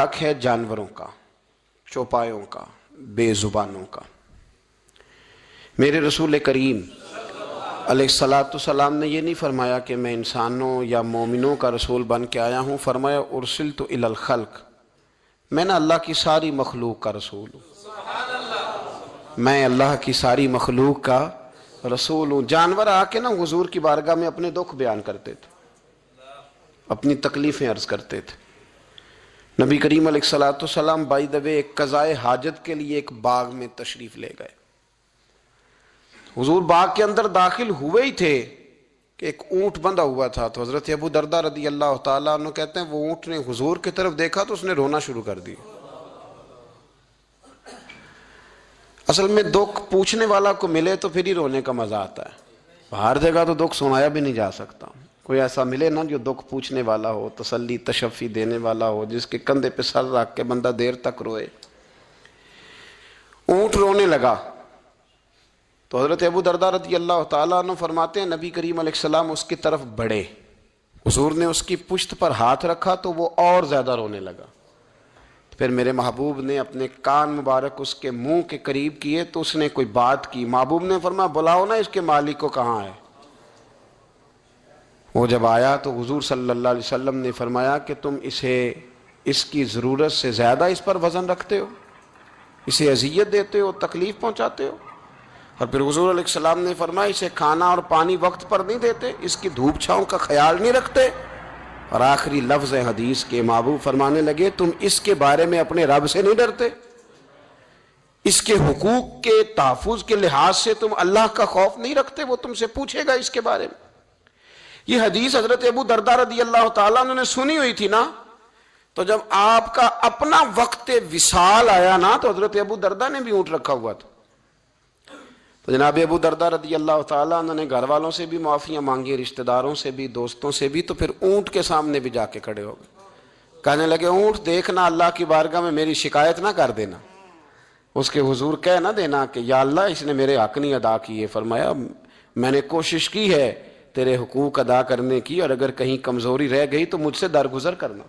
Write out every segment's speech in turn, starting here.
حق ہے جانوروں کا، چوپایوں کا، بے زبانوں کا۔ میرے رسول کریم علیہ السلام نے یہ نہیں فرمایا کہ میں انسانوں یا مومنوں کا رسول بن کے آیا ہوں، فرمایا ارسلت الی الخلق، میں نے اللہ کی ساری مخلوق کا رسول ہوں، میں اللہ کی ساری مخلوق کا رسول ہوں۔ جانور آ کے نا حضور کی بارگاہ میں اپنے دکھ بیان کرتے تھے، اپنی تکلیفیں عرض کرتے تھے۔ نبی کریم علیہ السلام بائی دا وے ایک قضائے حاجت کے لیے ایک باغ میں تشریف لے گئے۔ حضور باغ کے اندر داخل ہوئے ہی تھے کہ ایک اونٹ بندھا ہوا تھا، تو حضرت ابو درداء رضی اللہ تعالیٰ عنہ کہتے ہیں وہ اونٹ نے حضور کی طرف دیکھا تو اس نے رونا شروع کر دیا۔ اصل میں دکھ پوچھنے والا کو ملے تو پھر ہی رونے کا مزہ آتا ہے، ہر جگہ تو دکھ سنایا بھی نہیں جا سکتا۔ کوئی ایسا ملے نا جو دکھ پوچھنے والا ہو، تسلی تشفی دینے والا ہو، جس کے کندھے پہ سر رکھ کے بندہ دیر تک روئے۔ اونٹ رونے لگا تو حضرت ابو درداء رضی اللہ تعالیٰ عنہ فرماتے ہیں نبی کریم علیہ السلام اس کی طرف بڑھے، حضور نے اس کی پشت پر ہاتھ رکھا تو وہ اور زیادہ رونے لگا۔ پھر میرے محبوب نے اپنے کان مبارک اس کے منہ کے قریب کیے تو اس نے کوئی بات کی۔ محبوب نے فرمایا بلاؤ نا اس کے مالک کو، کہاں ہے؟ وہ جب آیا تو حضور صلی اللہ علیہ وسلم نے فرمایا کہ تم اس کی ضرورت سے زیادہ اس پر وزن رکھتے ہو، اسے اذیت دیتے ہو، تکلیف پہنچاتے ہو۔ اور پھر حضور علیہ السلام نے فرمایا اسے کھانا اور پانی وقت پر نہیں دیتے، اس کی دھوپ چھاؤں کا خیال نہیں رکھتے۔ اور آخری لفظ حدیث کے محبوب فرمانے لگے تم اس کے بارے میں اپنے رب سے نہیں ڈرتے؟ اس کے حقوق کے تحفظ کے لحاظ سے تم اللہ کا خوف نہیں رکھتے؟ وہ تم سے پوچھے گا اس کے بارے میں۔ یہ حدیث حضرت ابو درداء رضی اللہ تعالیٰ عنہ نے سنی ہوئی تھی نا، تو جب آپ کا اپنا وقت وصال آیا نا تو حضرت ابو درداء نے بھی اونٹ رکھا ہوا تھا، تو جناب ابو درداء رضی اللہ تعالیٰ عنہ نے گھر والوں سے بھی معافیاں مانگی، رشتہ داروں سے بھی، دوستوں سے بھی، تو پھر اونٹ کے سامنے بھی جا کے کھڑے ہو گئے۔ کہنے لگے اونٹ دیکھنا اللہ کی بارگاہ میں میری شکایت نہ کر دینا، اس کے حضور کہہ نہ دینا کہ یا اللہ اس نے میرے حق نہیں ادا کیے۔ فرمایا میں نے کوشش کی ہے تیرے حقوق ادا کرنے کی، اور اگر کہیں کمزوری رہ گئی تو مجھ سے درگزر کرنا۔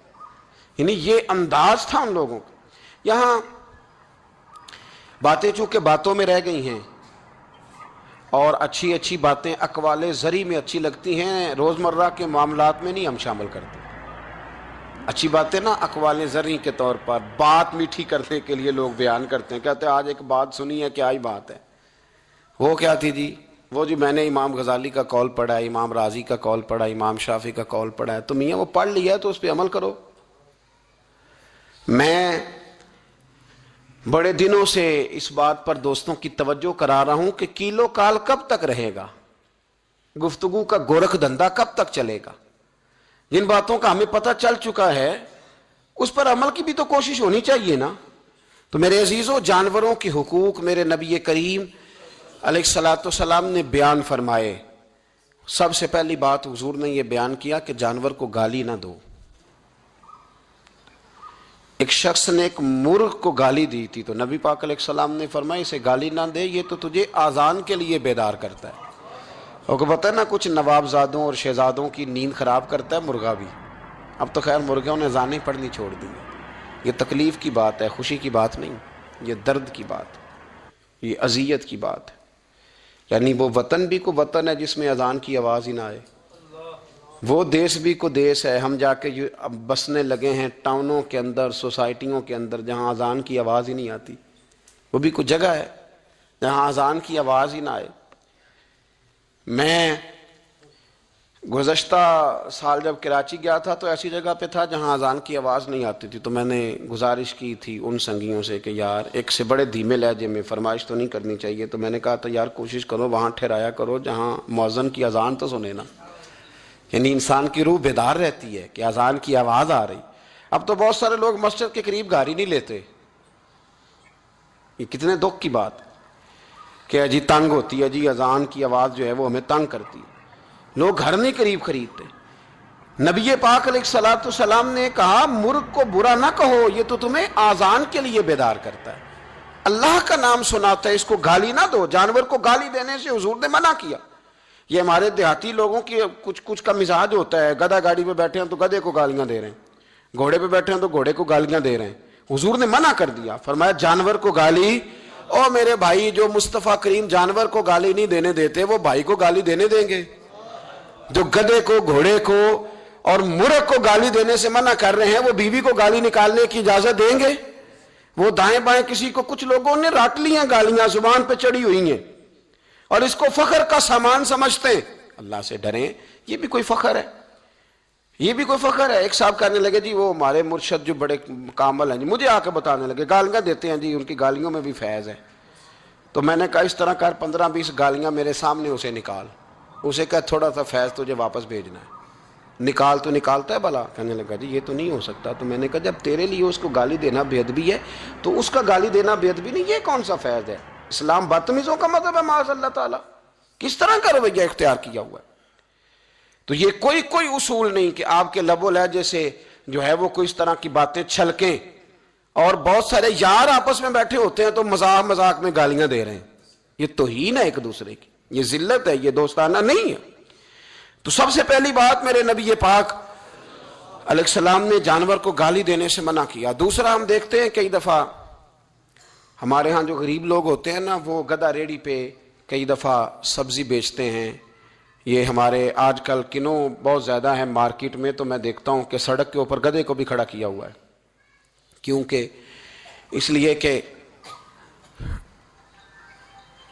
یعنی یہ انداز تھا ان لوگوں کا۔ یہاں باتیں چونکہ باتوں میں رہ گئی ہیں، اور اچھی اچھی باتیں اقوال زری میں اچھی لگتی ہیں، روزمرہ کے معاملات میں نہیں ہم شامل کرتے۔ اچھی باتیں نا اقوال زری کے طور پر بات میٹھی کرنے کے لیے لوگ بیان کرتے ہیں، کہتے ہیں آج ایک بات سنی ہے، کیا ہی بات ہے؟ وہ کیا تھی جی؟ وہ جی میں نے امام غزالی کا قول پڑھا ہے، امام رازی کا قول پڑھا ہے، امام شافعی کا قول پڑھا ہے۔ تو میاں وہ پڑھ لیا ہے تو اس پہ عمل کرو۔ میں بڑے دنوں سے اس بات پر دوستوں کی توجہ کرا رہا ہوں کہ کیلو کال کب تک رہے گا، گفتگو کا گورکھ دھندا کب تک چلے گا؟ جن باتوں کا ہمیں پتہ چل چکا ہے اس پر عمل کی بھی تو کوشش ہونی چاہیے نا۔ تو میرے عزیزوں، جانوروں کے حقوق میرے نبی کریم علیہ السلام نے بیان فرمائے۔ سب سے پہلی بات حضور نے یہ بیان کیا کہ جانور کو گالی نہ دو۔ ایک شخص نے ایک مرغ کو گالی دی تھی تو نبی پاک علیہ السلام نے فرمایا اسے گالی نہ دے، یہ تو تجھے آذان کے لیے بیدار کرتا ہے۔ اور کو پتہ ہے نا کچھ نوابزادوں اور شہزادوں کی نیند خراب کرتا ہے مرغا بھی۔ اب تو خیر مرغوں نے اذانیں پڑھنی چھوڑ دی۔ یہ تکلیف کی بات ہے، خوشی کی بات نہیں، یہ درد کی بات، یہ اذیت کی بات ہے۔ یعنی وہ وطن بھی کو وطن ہے جس میں اذان کی آواز ہی نہ آئے، وہ دیس بھی کو دیس ہے۔ ہم جا کے بسنے لگے ہیں ٹاؤنوں کے اندر، سوسائٹیوں کے اندر جہاں اذان کی آواز ہی نہیں آتی، وہ بھی کوئی جگہ ہے جہاں اذان کی آواز ہی نہ آئے۔ میں گزشتہ سال جب کراچی گیا تھا تو ایسی جگہ پہ تھا جہاں اذان کی آواز نہیں آتی تھی، تو میں نے گزارش کی تھی ان سنگیوں سے کہ یار ایک سے بڑے دھیمے لہجے میں، فرمائش تو نہیں کرنی چاہیے، تو میں نے کہا تو یار کوشش کرو وہاں ٹھہرایا کرو جہاں مؤذن کی اذان تو سنے نا، یعنی انسان کی روح بیدار رہتی ہے کہ اذان کی آواز آ رہی۔ اب تو بہت سارے لوگ مسجد کے قریب گاڑی نہیں لیتے، یہ کتنے دکھ کی بات کہ جی تنگ ہوتی ہے، جی اذان کی آواز جو ہے وہ ہمیں تنگ کرتی ہے، لوگ گھر نہیں قریب خریدتے۔ نبی پاک علیہ السلام نے کہا مرغ کو برا نہ کہو، یہ تو تمہیں آذان کے لیے بیدار کرتا ہے، اللہ کا نام سناتا ہے، اس کو گالی نہ دو۔ جانور کو گالی دینے سے حضور نے منع کیا۔ یہ ہمارے دیہاتی لوگوں کی کچھ کا مزاج ہوتا ہے، گدھا گاڑی پہ بیٹھے ہیں تو گدھے کو گالیاں دے رہے ہیں، گھوڑے پہ بیٹھے ہیں تو گھوڑے کو گالیاں دے رہے ہیں. حضور نے منع کر دیا, فرمایا جانور کو گالی, او میرے بھائی جو مصطفیٰ کریم جانور کو گالی نہیں دینے دیتے وہ بھائی کو گالی دینے دیں گے؟ جو گدھے کو, گھوڑے کو اور مرغ کو گالی دینے سے منع کر رہے ہیں وہ بیوی کو گالی نکالنے کی اجازت دیں گے؟ وہ دائیں بائیں کسی کو, کچھ لوگوں نے رٹ لی ہیں گالیاں, زبان پہ چڑھی ہوئی ہیں اور اس کو فخر کا سامان سمجھتے ہیں. اللہ سے ڈریں, یہ بھی کوئی فخر ہے؟ یہ بھی کوئی فخر ہے؟ ایک صاحب کہنے لگے جی وہ ہمارے مرشد جو بڑے کامل ہیں جی, مجھے آ کے بتانے لگے گالیاں دیتے ہیں جی, ان کی گالیوں میں بھی فیض ہے. تو میں نے کہا اس طرح کر 15-20 گالیاں میرے سامنے اسے نکال, اسے کہا تھوڑا سا فیض تجھے واپس بھیجنا ہے, نکال. تو نکالتا ہے بھلا؟ کہنے لگا جی یہ تو نہیں ہو سکتا. تو میں نے کہا جب تیرے لیے اس کو گالی دینا بے ادبی ہے تو اس کا گالی دینا بے ادبی نہیں, یہ کون سا فیض ہے؟ اسلام بدتمیزوں کا مذہب ہے معاذ اللہ تعالیٰ. کس طرح کا رویہ اختیار کیا ہوا ہے؟ تو یہ کوئی اصول نہیں کہ آپ کے لب و لہجے سے جو ہے وہ کوئی اس طرح کی باتیں چھلکیں. اور بہت سارے یار آپس میں بیٹھے ہوتے ہیں تو مذاق میں گالیاں دے رہے ہیں, یہ توہین ہے ایک دوسرے کی, یہ ذلت ہے, یہ دوستانہ نہیں ہے. تو سب سے پہلی بات میرے نبی پاک علیہ السلام نے جانور کو گالی دینے سے منع کیا. دوسرا ہم دیکھتے ہیں کئی دفعہ ہمارے ہاں جو غریب لوگ ہوتے ہیں نا, وہ گدھا ریڑھی پہ کئی دفعہ سبزی بیچتے ہیں. یہ ہمارے آج کل کنوں بہت زیادہ ہیں مارکیٹ میں, تو میں دیکھتا ہوں کہ سڑک کے اوپر گدھے کو بھی کھڑا کیا ہوا ہے. کیونکہ اس لیے کہ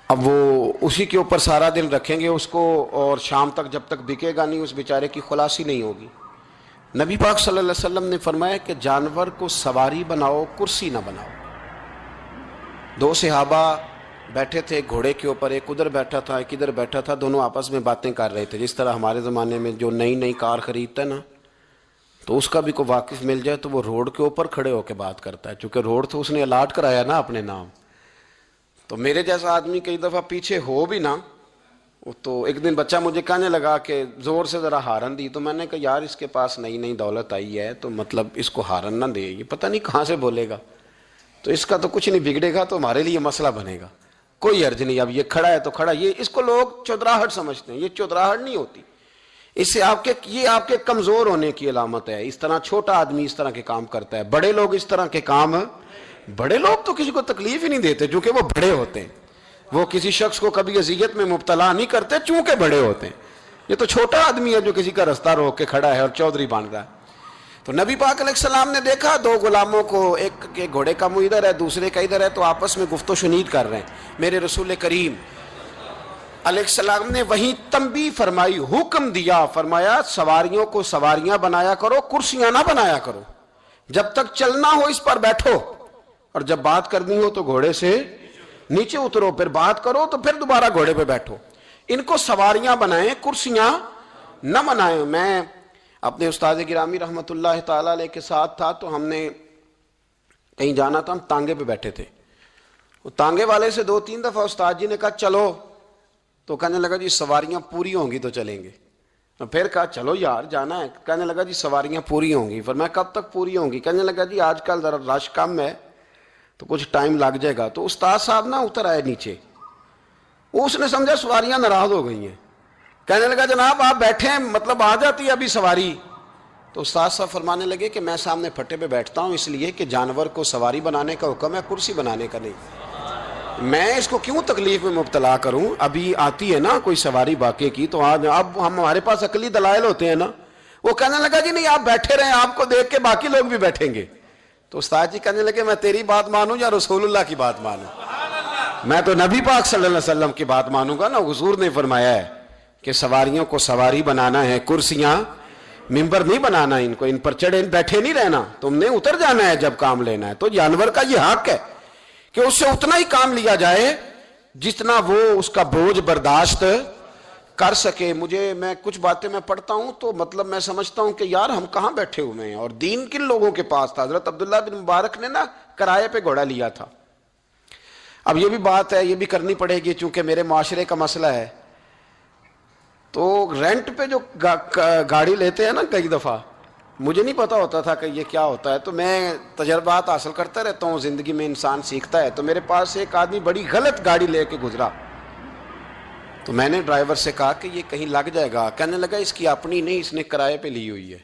اب وہ اسی کے اوپر سارا دن رکھیں گے اس کو, اور شام تک جب تک بکے گا نہیں اس بیچارے کی خلاصی نہیں ہوگی. نبی پاک صلی اللہ علیہ وسلم نے فرمایا کہ جانور کو سواری بناؤ, کرسی نہ بناؤ. 2 صحابہ بیٹھے تھے گھوڑے کے اوپر, ایک ادھر بیٹھا تھا ایک ادھر بیٹھا تھا, دونوں آپس میں باتیں کر رہے تھے. جس طرح ہمارے زمانے میں جو نئی کار خریدتا ہے نا, تو اس کا بھی کوئی واقف مل جائے تو وہ روڈ کے اوپر کھڑے ہو کے بات کرتا ہے, چونکہ روڈ تو اس نے الاٹ کرایا نا اپنے نام. تو میرے جیسا آدمی کئی دفعہ پیچھے ہو بھی نا, تو ایک دن بچہ مجھے کہنے لگا کہ زور سے ذرا ہارن دی. تو میں نے کہا یار اس کے پاس نئی دولت آئی ہے تو مطلب اس کو ہارن نہ دے, یہ پتہ نہیں کہاں سے بولے گا, تو اس کا تو کچھ نہیں بگڑے گا, تو ہمارے لیے مسئلہ بنے گا. کوئی عرض نہیں, اب یہ کھڑا ہے تو کھڑا. یہ اس کو لوگ چودراہٹ سمجھتے ہیں, یہ چودراہٹ نہیں ہوتی. اس سے یہ آپ کے کمزور ہونے کی علامت ہے. اس طرح چھوٹا آدمی اس طرح کے کام کرتا ہے, بڑے لوگ اس طرح کے کام, بڑے لوگ تو کسی کو تکلیف ہی نہیں دیتے چونکہ وہ بڑے ہوتے ہیں. وہ کسی شخص کو کبھی اذیت میں مبتلا نہیں کرتے چونکہ بڑے ہوتے ہیں. یہ تو چھوٹا آدمی ہے جو کسی کا رستہ روک کے کھڑا ہے اور چودھری بن رہا ہے. تو نبی پاک علیہ السلام نے دیکھا 2 غلاموں کو, ایک کے گھوڑے کا منہ ادھر ہے دوسرے کا ادھر ہے, تو آپس میں گفت و شنید کر رہے ہیں. میرے رسول کریم علیہ السلام نے وہیں تنبیہ فرمائی, حکم دیا, فرمایا سواریوں کو سواریاں بنایا کرو, کرسیاں نہ بنایا کرو. جب تک چلنا ہو اس پر بیٹھو, اور جب بات کرنی ہو تو گھوڑے سے نیچے اترو, پھر بات کرو تو پھر دوبارہ گھوڑے پہ بیٹھو. ان کو سواریاں بنائیں, کرسیاں نہ بنائیں. میں اپنے استاد گرامی رحمۃ اللہ تعالی علیہ کے ساتھ تھا, تو ہم نے کہیں جانا تھا, ہم تانگے پہ بیٹھے تھے. وہ تانگے والے سے 2-3 دفعہ استاد جی نے کہا چلو, تو کہنے لگا جی سواریاں پوری ہوں گی تو چلیں گے. پھر کہا چلو یار جانا ہے, کہنے لگا جی سواریاں پوری ہوں گی. پھر میں کب تک پوری ہوں گی؟ کہنے لگا جی آج کل ذرا رش کم ہے تو کچھ ٹائم لگ جائے گا. تو استاد صاحب نہ اتر آئے نیچے, اس نے سمجھا سواریاں ناراض ہو گئی ہیں. کہنے لگا جناب آپ بیٹھے ہیں, مطلب آ جاتی ہے ابھی سواری. تو استاد صاحب فرمانے لگے کہ میں سامنے پھٹے پہ بیٹھتا ہوں اس لیے کہ جانور کو سواری بنانے کا حکم ہے, کرسی بنانے کا نہیں. میں اس کو کیوں تکلیف میں مبتلا کروں؟ ابھی آتی ہے نا کوئی سواری باقی کی, تو آج اب ہمارے پاس عقلی دلائل ہوتے ہیں نا. وہ کہنے لگا جی نہیں آپ بیٹھے رہیں, آپ کو دیکھ کے باقی لوگ بھی بیٹھیں گے. تو استاد جی کہنے لگے میں تیری بات مانوں یا رسول اللہ کی بات مانوں؟ میں تو نبی پاک صلی اللہ علیہ وسلم کی بات مانوں گا نا. حضور نے فرمایا ہے کہ سواریوں کو سواری بنانا ہے, کرسیاں ممبر نہیں بنانا, ان کو ان پر چڑھے بیٹھے نہیں رہنا, تم نے اتر جانا ہے جب کام لینا ہے. تو جانور کا یہ حق ہے کہ اس سے اتنا ہی کام لیا جائے جتنا وہ اس کا بوجھ برداشت کر سکے. میں کچھ باتیں میں پڑھتا ہوں تو مطلب میں سمجھتا ہوں کہ یار ہم کہاں بیٹھے ہوئے ہیں, اور دین کن لوگوں کے پاس تھا. حضرت عبداللہ بن مبارک نے نا کرائے پہ گھوڑا لیا تھا. اب یہ بھی بات ہے, یہ بھی کرنی پڑے گی چونکہ میرے معاشرے کا مسئلہ ہے. تو رینٹ پہ جو گاڑی لیتے ہیں نا, کئی دفعہ مجھے نہیں پتا ہوتا تھا کہ یہ کیا ہوتا ہے, تو میں تجربات حاصل کرتا رہتا ہوں, زندگی میں انسان سیکھتا ہے. تو میرے پاس ایک آدمی بڑی غلط گاڑی لے کے گزرا, تو میں نے ڈرائیور سے کہا کہ یہ کہیں لگ جائے گا. کہنے لگا اس کی اپنی نہیں, اس نے کرائے پہ لی ہوئی ہے.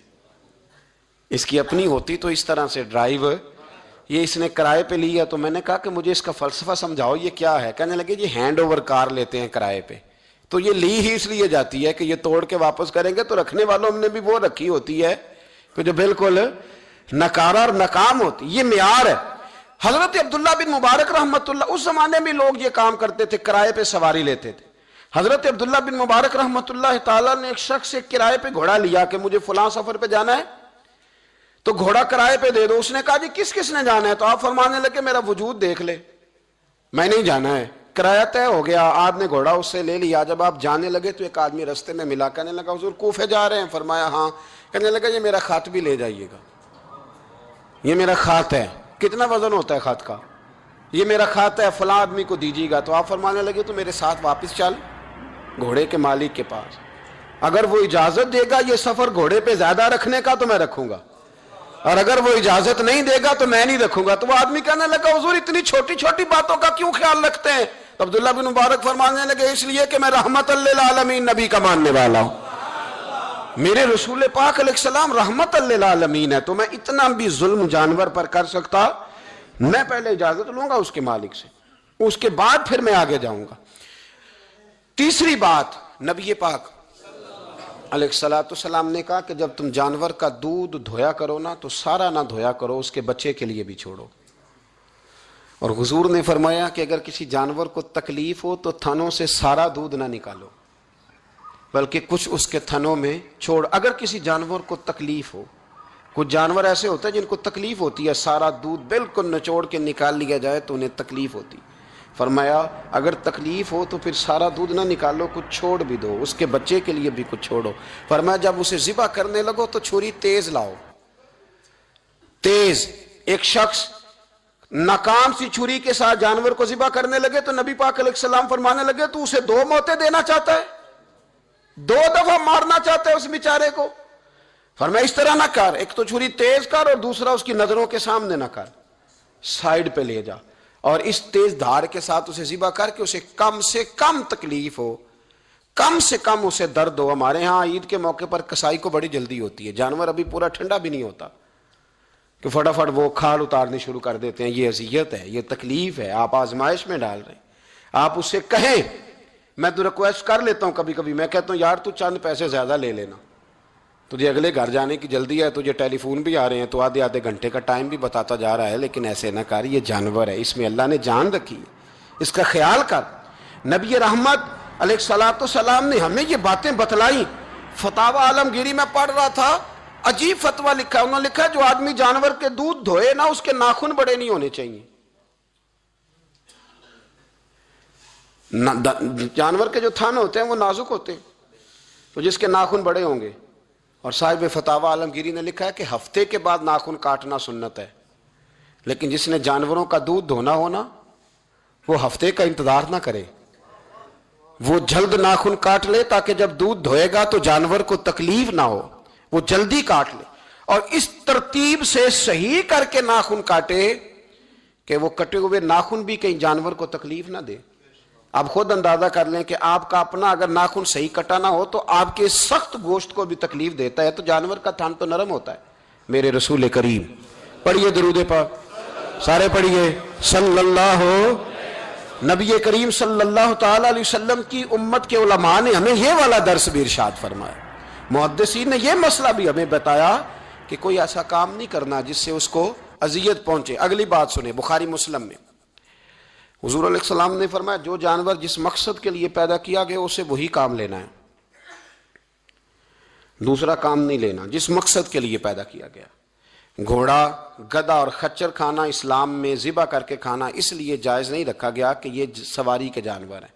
اس کی اپنی ہوتی تو اس طرح سے ڈرائیو، یہ اس نے کرائے پہ لیا، تو میں نے کہا کہ مجھے اس کا فلسفہ سمجھاؤ یہ کیا ہے. کہنے لگے یہ ہینڈ اوور کار لیتے ہیں کرائے پہ، تو یہ لی ہی اس لیے جاتی ہے کہ یہ توڑ کے واپس کریں گے، تو رکھنے والوں نے بھی وہ رکھی ہوتی ہے کہ جو بالکل نکارہ اور ناکام ہوتی. یہ معیار ہے. حضرت عبداللہ بن مبارک رحمت اللہ، اس زمانے میں لوگ یہ کام کرتے تھے، کرائے پہ سواری لیتے تھے. حضرت عبداللہ بن مبارک رحمت اللہ تعالیٰ نے ایک شخص سے کرائے پہ گھوڑا لیا کہ مجھے فلاں سفر پہ جانا ہے تو گھوڑا کرائے پہ دے دو. اس نے کہا جی کس کس نے جانا ہے؟ تو آپ فرمانے لگے میرا وجود دیکھ لے، میں نہیں جانا ہے. کرایہ طے ہو گیا، آپ نے گھوڑا اس سے لے لیا. جب آپ جانے لگے تو ایک آدمی رستے میں ملا، کہنے لگا حضور کوفے جا رہے ہیں؟ فرمایا ہاں. کہنے لگا یہ میرا خط بھی لے جائیے گا، یہ میرا خط ہے. کتنا وزن ہوتا ہے خط کا؟ یہ میرا خط ہے، فلاں آدمی کو دیجیے گا. تو آپ فرمانے لگے تو میرے ساتھ واپس چل گھوڑے کے مالک کے پاس، اگر وہ اجازت دے گا یہ سفر گھوڑے پہ زیادہ رکھنے کا تو میں رکھوں گا، اور اگر وہ اجازت نہیں دے گا تو میں نہیں رکھوں گا. تو وہ آدمی کہنے لگا حضور اتنی چھوٹی چھوٹی باتوں کا کیوں خیال رکھتے ہیں؟ تو عبداللہ بن مبارک فرمانے لگے اس لیے کہ میں رحمت للعالمین نبی کا ماننے والا ہوں، میرے رسول پاک علیہ السلام رحمت للعالمین ہے، تو میں اتنا بھی ظلم جانور پر کر سکتا؟ میں پہلے اجازت لوں گا اس کے مالک سے، اس کے بعد پھر میں آگے جاؤں گا. تیسری بات، نبی پاک علیہ السلام نے کہا کہ جب تم جانور کا دودھ دھویا کرو نا تو سارا نہ دھویا کرو، اس کے بچے کے لیے بھی چھوڑو. اور حضور نے فرمایا کہ اگر کسی جانور کو تکلیف ہو تو تھنوں سے سارا دودھ نہ نکالو، بلکہ کچھ اس کے تھنوں میں چھوڑ. اگر کسی جانور کو تکلیف ہو، کچھ جانور ایسے ہوتے ہیں جن کو تکلیف ہوتی ہے، سارا دودھ بالکل نچوڑ کے نکال لیا جائے تو انہیں تکلیف ہوتی. فرمایا اگر تکلیف ہو تو پھر سارا دودھ نہ نکالو، کچھ چھوڑ بھی دو، اس کے بچے کے لیے بھی کچھ چھوڑو. فرمایا جب اسے ذبح کرنے لگو تو چھری تیز لاؤ، تیز. ایک شخص ناکام سی چھری کے ساتھ جانور کو ذبح کرنے لگے تو نبی پاک علیہ السلام فرمانے لگے تو اسے 2 موتیں دینا چاہتا ہے، 2 دفعہ مارنا چاہتا ہے اس بیچارے کو. فرمایا اس طرح نہ کر، ایک تو چھری تیز کر اور دوسرا اس کی نظروں کے سامنے نہ کر، سائیڈ پہ لے جا اور اس تیز دھار کے ساتھ اسے ذبح کر کے اسے کم سے کم تکلیف ہو، کم سے کم اسے درد ہو. ہمارے ہاں عید کے موقع پر کسائی کو بڑی جلدی ہوتی ہے، جانور ابھی پورا ٹھنڈا بھی نہیں ہوتا کہ فٹافٹ وہ کھال اتارنی شروع کر دیتے ہیں. یہ اذیت ہے، یہ تکلیف ہے، آپ آزمائش میں ڈال رہے ہیں. آپ اس سے کہیں، میں تو ریکویسٹ کر لیتا ہوں کبھی کبھی، میں کہتا ہوں یار تو چند پیسے زیادہ لے لینا، تجھے اگلے گھر جانے کی جلدی ہے، تجھے ٹیلی فون بھی آ رہے ہیں، تو آدھے گھنٹے کا ٹائم بھی بتاتا جا رہا ہے، لیکن ایسے نہ کر، یہ جانور ہے، اس میں اللہ نے جان رکھی ہے، اس کا خیال کر. نبی رحمت علیہ السلام نے ہمیں یہ باتیں بتلائی. فتاوی عالمگیری میں پڑھ رہا تھا، عجیب فتویٰ لکھا ہے. انہوں نے لکھا جو آدمی جانور کے دودھ دھوئے نا اس کے ناخن بڑے نہیں ہونے چاہیے. جانور کے جو تھن ہوتے ہیں وہ نازک ہوتے ہیں، تو جس کے ناخن بڑے ہوں گے. اور صاحب فتاوی عالمگیری نے لکھا ہے کہ ہفتے کے بعد ناخن کاٹنا سنت ہے، لیکن جس نے جانوروں کا دودھ دھونا ہونا وہ ہفتے کا انتظار نہ کرے، وہ جلد ناخن کاٹ لے تاکہ جب دودھ دھوئے گا تو جانور کو تکلیف نہ ہو، وہ جلدی کاٹ لے اور اس ترتیب سے صحیح کر کے ناخن کاٹے کہ وہ کٹے ہوئے ناخن بھی کہیں جانور کو تکلیف نہ دے. آپ خود اندازہ کر لیں کہ آپ کا اپنا اگر ناخن صحیح کٹا نہ ہو تو آپ کے سخت گوشت کو بھی تکلیف دیتا ہے، تو جانور کا تھن تو نرم ہوتا ہے. میرے رسول کریم، پڑھیے درود پاک، سارے پڑھیے صلی اللہ. نبی کریم صلی اللہ تعالی علیہ وسلم کی امت کے علماء نے ہمیں یہ والا درس بھی ارشاد فرمایا. محدثین نے یہ مسئلہ بھی ہمیں بتایا کہ کوئی ایسا کام نہیں کرنا جس سے اس کو اذیت پہنچے. اگلی بات سنیں، بخاری مسلم میں حضور علیہ السلام نے فرمایا جو جانور جس مقصد کے لیے پیدا کیا گیا اسے وہی کام لینا ہے، دوسرا کام نہیں لینا جس مقصد کے لیے پیدا کیا گیا. گھوڑا، گدھا اور خچر کھانا اسلام میں ذبح کر کے کھانا اس لیے جائز نہیں رکھا گیا کہ یہ سواری کے جانور ہیں،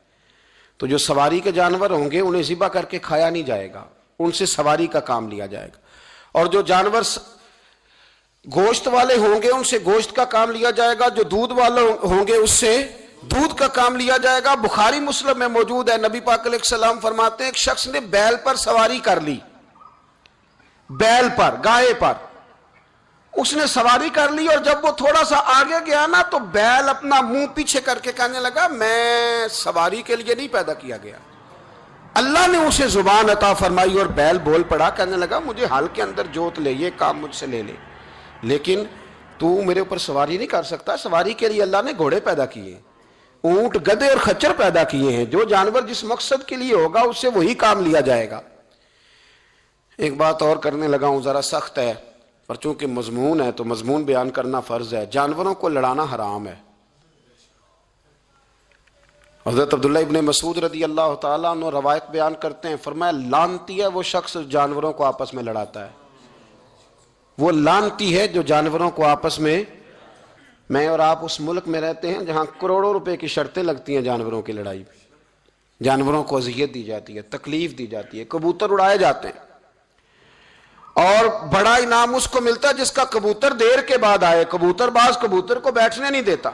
تو جو سواری کے جانور ہوں گے انہیں ذبح کر کے کھایا نہیں جائے گا، ان سے سواری کا کام لیا جائے گا. اور جو جانور گوشت والے ہوں گے ان سے گوشت کا کام لیا جائے گا، جو دودھ والے ہوں گے اس سے دودھ کا کام لیا جائے گا. بخاری مسلم میں موجود ہے، نبی پاک علیہ السلام فرماتے ہیں ایک شخص نے بیل پر سواری کر لی، بیل پر، گائے پر اس نے سواری کر لی، اور جب وہ تھوڑا سا آگے گیا نا تو بیل اپنا منہ پیچھے کر کے کہنے لگا میں سواری کے لیے نہیں پیدا کیا گیا، اللہ نے اسے زبان عطا فرمائی اور بیل بول پڑا، کہنے لگا مجھے حال کے اندر جوت لے، یہ کام مجھ سے لے لے، لیکن تو میرے اوپر سواری نہیں کر سکتا۔ سواری کے لیے اللہ نے گھوڑے پیدا کیے، اونٹ، گدھے اور خچر پیدا کیے ہیں، جو جانور جس مقصد کے لیے ہوگا اس سے وہی کام لیا جائے گا۔ ایک بات اور کرنے لگا ہوں، ذرا سخت ہے، پر چونکہ مضمون ہے تو مضمون بیان کرنا فرض ہے۔ جانوروں کو لڑانا حرام ہے۔ حضرت عبداللہ ابن مسعود رضی اللہ تعالیٰ عنہ روایت بیان کرتے ہیں، فرمایا لعنتی ہے وہ شخص جانوروں کو آپس میں لڑاتا ہے، وہ لعنتی ہے جو جانوروں کو آپس میں۔ میں اور آپ اس ملک میں رہتے ہیں جہاں کروڑوں روپے کی شرطیں لگتی ہیں جانوروں کی لڑائی پہ، جانوروں کو اذیت دی جاتی ہے، تکلیف دی جاتی ہے، کبوتر اڑائے جاتے ہیں، اور بڑا انعام اس کو ملتا ہے جس کا کبوتر دیر کے بعد آئے۔ کبوتر باز کبوتر کو بیٹھنے نہیں دیتا۔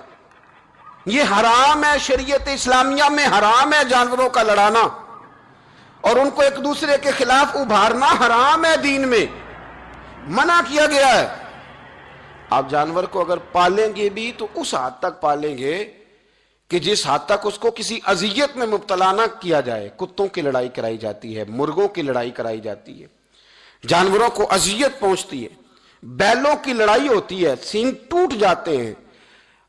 یہ حرام ہے، شریعت اسلامیہ میں حرام ہے جانوروں کا لڑانا، اور ان کو ایک دوسرے کے خلاف ابھارنا حرام ہے، دین میں منع کیا گیا ہے۔ آپ جانور کو اگر پالیں گے بھی تو اس حد تک پالیں گے کہ جس حد تک اس کو کسی اذیت میں مبتلا نہ کیا جائے۔ کتوں کی لڑائی کرائی جاتی ہے، مرغوں کی لڑائی کرائی جاتی ہے، جانوروں کو اذیت پہنچتی ہے۔ بیلوں کی لڑائی ہوتی ہے، سینگ ٹوٹ جاتے ہیں،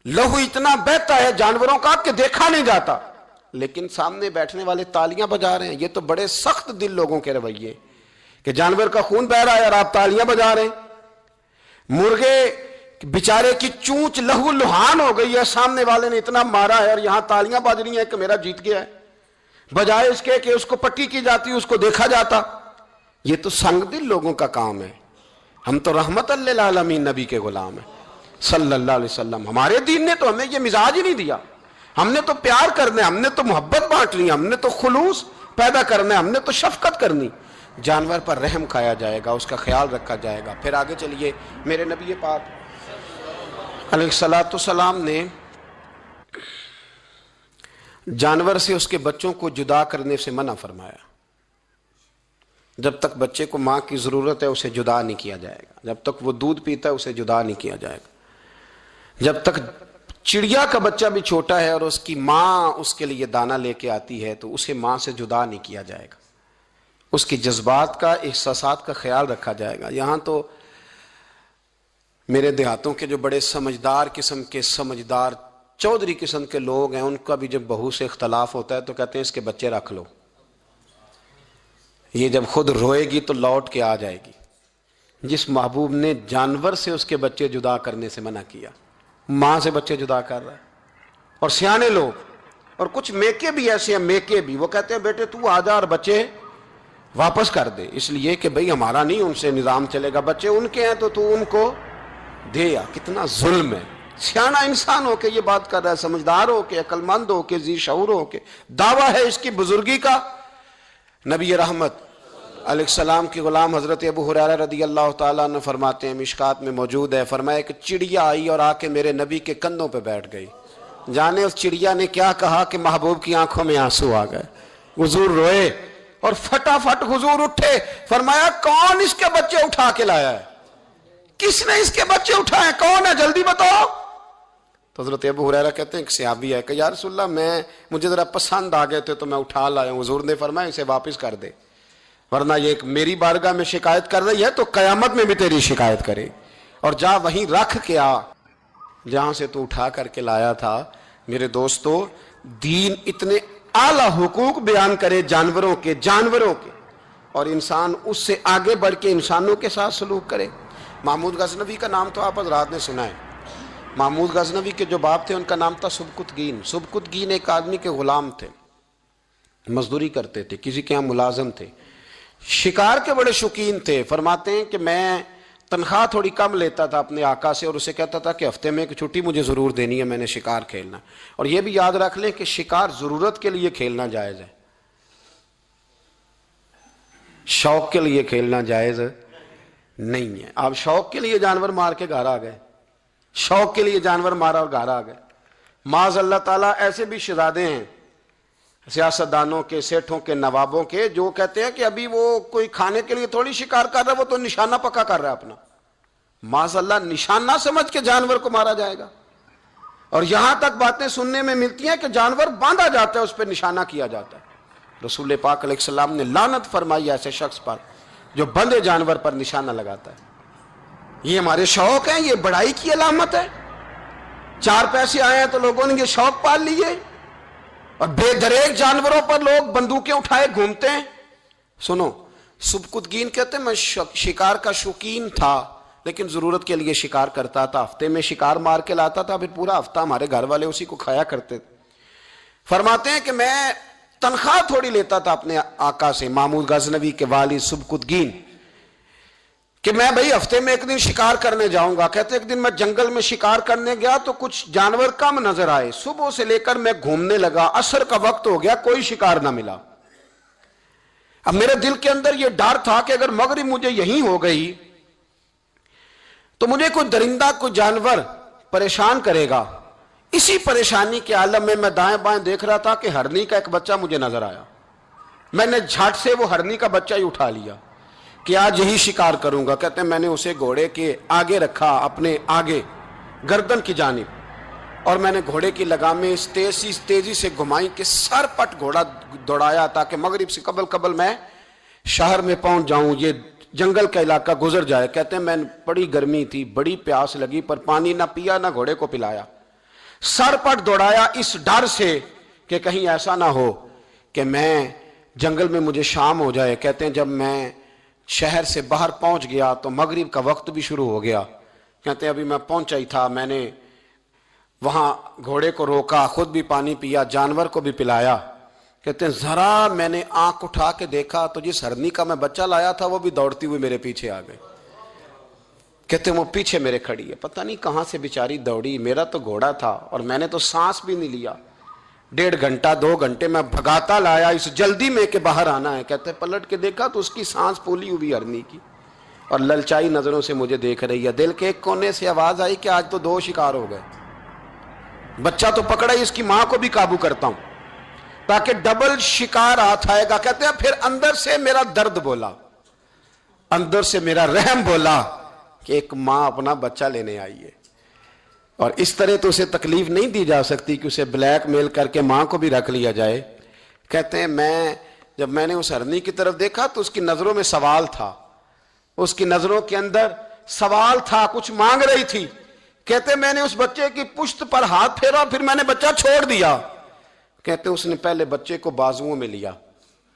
لہو اتنا بہتا ہے جانوروں کا کہ دیکھا نہیں جاتا، لیکن سامنے بیٹھنے والے تالیاں بجا رہے ہیں۔ یہ تو بڑے سخت دل لوگوں کے رویے کہ جانور کا خون بہ رہا ہے اور آپ تالیاں بجا رہے ہیں۔ مرغے بیچارے کی چونچ لہو لہان ہو گئی ہے، سامنے والے نے اتنا مارا ہے اور یہاں تالیاں بج رہی ہیں کہ میرا جیت گیا ہے، بجائے اس کے کہ اس کو پٹی کی جاتی، اس کو دیکھا جاتا۔ یہ تو سنگ دل لوگوں کا کام ہے۔ ہم تو رحمت للعالمین نبی کے غلام ہیں صلی اللہ علیہ وسلم۔ ہمارے دین نے تو ہمیں یہ مزاج ہی نہیں دیا۔ ہم نے تو پیار کرنا ہے، ہم نے تو محبت بانٹنی ہے، ہم نے تو خلوص پیدا کرنا ہے، ہم نے تو شفقت کرنی۔ جانور پر رحم کھایا جائے گا، اس کا خیال رکھا جائے گا۔ پھر آگے چلیے، میرے نبی پاک علیہ الصلوۃ والسلام نے جانور سے اس کے بچوں کو جدا کرنے سے منع فرمایا۔ جب تک بچے کو ماں کی ضرورت ہے اسے جدا نہیں کیا جائے گا، جب تک وہ دودھ پیتا ہے اسے جدا نہیں کیا جائے گا، جب تک چڑیا کا بچہ بھی چھوٹا ہے اور اس کی ماں اس کے لیے دانہ لے کے آتی ہے تو اسے ماں سے جدا نہیں کیا جائے گا، اس کی جذبات کا، احساسات کا خیال رکھا جائے گا۔ یہاں تو میرے دیہاتوں کے جو بڑے سمجھدار قسم کے، سمجھدار چودھری قسم کے لوگ ہیں، ان کا بھی جب بہو سے اختلاف ہوتا ہے تو کہتے ہیں اس کے بچے رکھ لو، یہ جب خود روئے گی تو لوٹ کے آ جائے گی۔ جس محبوب نے جانور سے اس کے بچے جدا کرنے سے منع کیا، ماں سے بچے جدا کر رہا ہے۔ اور سیانے لوگ اور کچھ میکے بھی ایسے ہیں، میکے بھی، وہ کہتے ہیں بیٹے تو آ جا اور بچے واپس کر دے، اس لیے کہ بھئی ہمارا نہیں ان سے نظام چلے گا، بچے ان کے ہیں تو ان کو دے۔ یا کتنا ظلم ہے۔ سیانا انسان ہو کے یہ بات کر رہا ہے، سمجھدار ہو کے، عقل مند ہو کے، ذی شعور ہو کے، دعویٰ ہے اس کی بزرگی کا۔ نبی رحمت علیہ السلام کی غلام حضرت ابو ہریرہ رضی اللہ تعالیٰ عنہ فرماتے ہیں، مشکات میں موجود ہے، فرمایا کہ چڑیا آئی اور آ کے میرے نبی کے کندھوں پہ بیٹھ گئی۔ جانے اس چڑیا نے کیا کہا کہ محبوب کی آنکھوں میں آنسو آ گئے، حضور روئے اور فٹافٹ حضور اٹھے، فرمایا کون اس کے بچے اٹھا کے لایا ہے؟ کس نے اس کے بچے اٹھائے؟ کون ہے؟ جلدی بتاؤ۔ تو حضرت ابو ہریرہ کہتے ہیں کہ صحابی ہے کہ یا رسول اللہ مجھے ذرا پسند آ گئے تھے تو میں اٹھا لایا ہوں۔ حضور نے فرمایا اسے واپس کر دے، ورنہ یہ میری بارگاہ میں شکایت کر رہی ہے تو قیامت میں بھی تیری شکایت کرے، اور جا وہیں رکھ کے آ جہاں سے تو اٹھا کر کے لایا تھا۔ میرے دوستو، دین اتنے اعلیٰ حقوق بیان کرے جانوروں کے اور انسان اس سے آگے بڑھ کے انسانوں کے ساتھ سلوک کرے۔ محمود غزنوی کا نام تو آپ حضرات نے سنا ہے۔ محمود غزنوی کے جو باپ تھے ان کا نام تھا سبکتگین۔ سبکتگین ایک آدمی کے غلام تھے، مزدوری کرتے تھے، کسی کے یہاں ملازم تھے، شکار کے بڑے شوقین تھے۔ فرماتے ہیں کہ میں تنخواہ تھوڑی کم لیتا تھا اپنے آقا سے اور اسے کہتا تھا کہ ہفتے میں ایک چھٹی مجھے ضرور دینی ہے، میں نے شکار کھیلنا۔ اور یہ بھی یاد رکھ لیں کہ شکار ضرورت کے لیے کھیلنا جائز ہے، شوق کے لیے کھیلنا جائز نہیں ہے۔ آپ شوق کے لیے جانور مار کے گھر آ گئے، شوق کے لیے جانور مارا اور گھر آ گئے۔ معاذ اللہ تعالیٰ ایسے بھی شہزادے ہیں سیاستدانوں کے، سیٹھوں کے، نوابوں کے، جو کہتے ہیں کہ ابھی وہ کوئی کھانے کے لیے تھوڑی شکار کر رہا ہے، وہ تو نشانہ پکا کر رہا ہے اپنا۔ معاذ اللہ نشانہ سمجھ کے جانور کو مارا جائے گا، اور یہاں تک باتیں سننے میں ملتی ہیں کہ جانور باندھا جاتا ہے، اس پہ نشانہ کیا جاتا ہے۔ رسول پاک علیہ السلام نے لعنت فرمائی ایسے شخص پر جو بندے جانور پر نشانہ لگاتا ہے. یہ ہمارے شوق ہیں, یہ بڑائی کی علامت ہے. 4 پیسے آئے ہیں تو لوگوں نے یہ شوق پال لیے, اور بے دریغ جانوروں پر لوگ بندوقیں اٹھائے گھومتے ہیں. سنو, سبکتگین کہتے ہیں میں شکار کا شوقین تھا, لیکن ضرورت کے لیے شکار کرتا تھا. ہفتے میں شکار مار کے لاتا تھا, پھر پورا ہفتہ ہمارے گھر والے اسی کو کھایا کرتے تھے. فرماتے ہیں کہ میں تنخواہ تھوڑی لیتا تھا اپنے آقا سے, محمود غزنوی کے والد سبکتگین, کہ میں بھئی ہفتے میں ایک دن شکار کرنے جاؤں گا. کہتے ایک دن میں جنگل میں شکار کرنے گیا تو کچھ جانور کم نظر آئے. صبح سے لے کر میں گھومنے لگا, عصر کا وقت ہو گیا, کوئی شکار نہ ملا. اب میرے دل کے اندر یہ ڈر تھا کہ اگر مغرب مجھے یہیں ہو گئی تو مجھے کوئی درندہ, کوئی جانور پریشان کرے گا. اسی پریشانی کے عالم میں دائیں بائیں دیکھ رہا تھا کہ ہرنی کا ایک بچہ مجھے نظر آیا. میں نے جھٹ سے وہ ہرنی کا بچہ ہی اٹھا لیا کہ آج یہی شکار کروں گا. کہتے ہیں میں نے اسے گھوڑے کے آگے رکھا, اپنے آگے گردن کی جانب, اور میں نے گھوڑے کی لگامیں اس تیزی سے گھمائی کہ سر پٹ گھوڑا دوڑایا تاکہ مغرب سے قبل میں شہر میں پہنچ جاؤں, یہ جنگل کا علاقہ گزر جائے. کہتے ہیں میں بڑی گرمی تھی, بڑی پیاس لگی, پر پانی نہ پیا نہ گھوڑے کو پلایا. سر پٹ دوڑایا اس ڈر سے کہ کہیں ایسا نہ ہو کہ میں جنگل میں مجھے شام ہو جائے. کہتے ہیں جب میں شہر سے باہر پہنچ گیا تو مغرب کا وقت بھی شروع ہو گیا. کہتے ہیں ابھی میں پہنچا ہی تھا, میں نے وہاں گھوڑے کو روکا, خود بھی پانی پیا, جانور کو بھی پلایا. کہتے ہیں ذرا میں نے آنکھ اٹھا کے دیکھا تو جس ہرنی کا میں بچہ لایا تھا وہ بھی دوڑتی ہوئی میرے پیچھے آ گئی. کہتے ہیں وہ پیچھے میرے کھڑی ہے, پتہ نہیں کہاں سے بیچاری دوڑی. میرا تو گھوڑا تھا اور میں نے تو سانس بھی نہیں لیا. 1.5 گھنٹہ 2 گھنٹے میں بھگاتا لایا اس جلدی میں کہ باہر آنا ہے. کہتے ہیں پلٹ کے دیکھا تو اس کی سانس پھولی ہوئی ہرنی کی, اور للچائی نظروں سے مجھے دیکھ رہی ہے. دل کے ایک کونے سے آواز آئی کہ آج تو 2 شکار ہو گئے. بچہ تو پکڑا ہی, اس کی ماں کو بھی قابو کرتا ہوں تاکہ ڈبل شکار ہاتھ آئے گا. کہتے ہیں پھر اندر سے میرا درد بولا, اندر سے میرا رحم بولا کہ ایک ماں اپنا بچہ لینے آئی ہے, اور اس طرح تو اسے تکلیف نہیں دی جا سکتی کہ اسے بلیک میل کر کے ماں کو بھی رکھ لیا جائے. کہتے ہیں جب میں نے اس ہرنی کی طرف دیکھا تو اس کی نظروں میں سوال تھا, اس کی نظروں کے اندر سوال تھا, کچھ مانگ رہی تھی. کہتے ہیں میں نے اس بچے کی پشت پر ہاتھ پھیرا, پھر میں نے بچہ چھوڑ دیا. کہتے ہیں اس نے پہلے بچے کو بازوؤں میں لیا,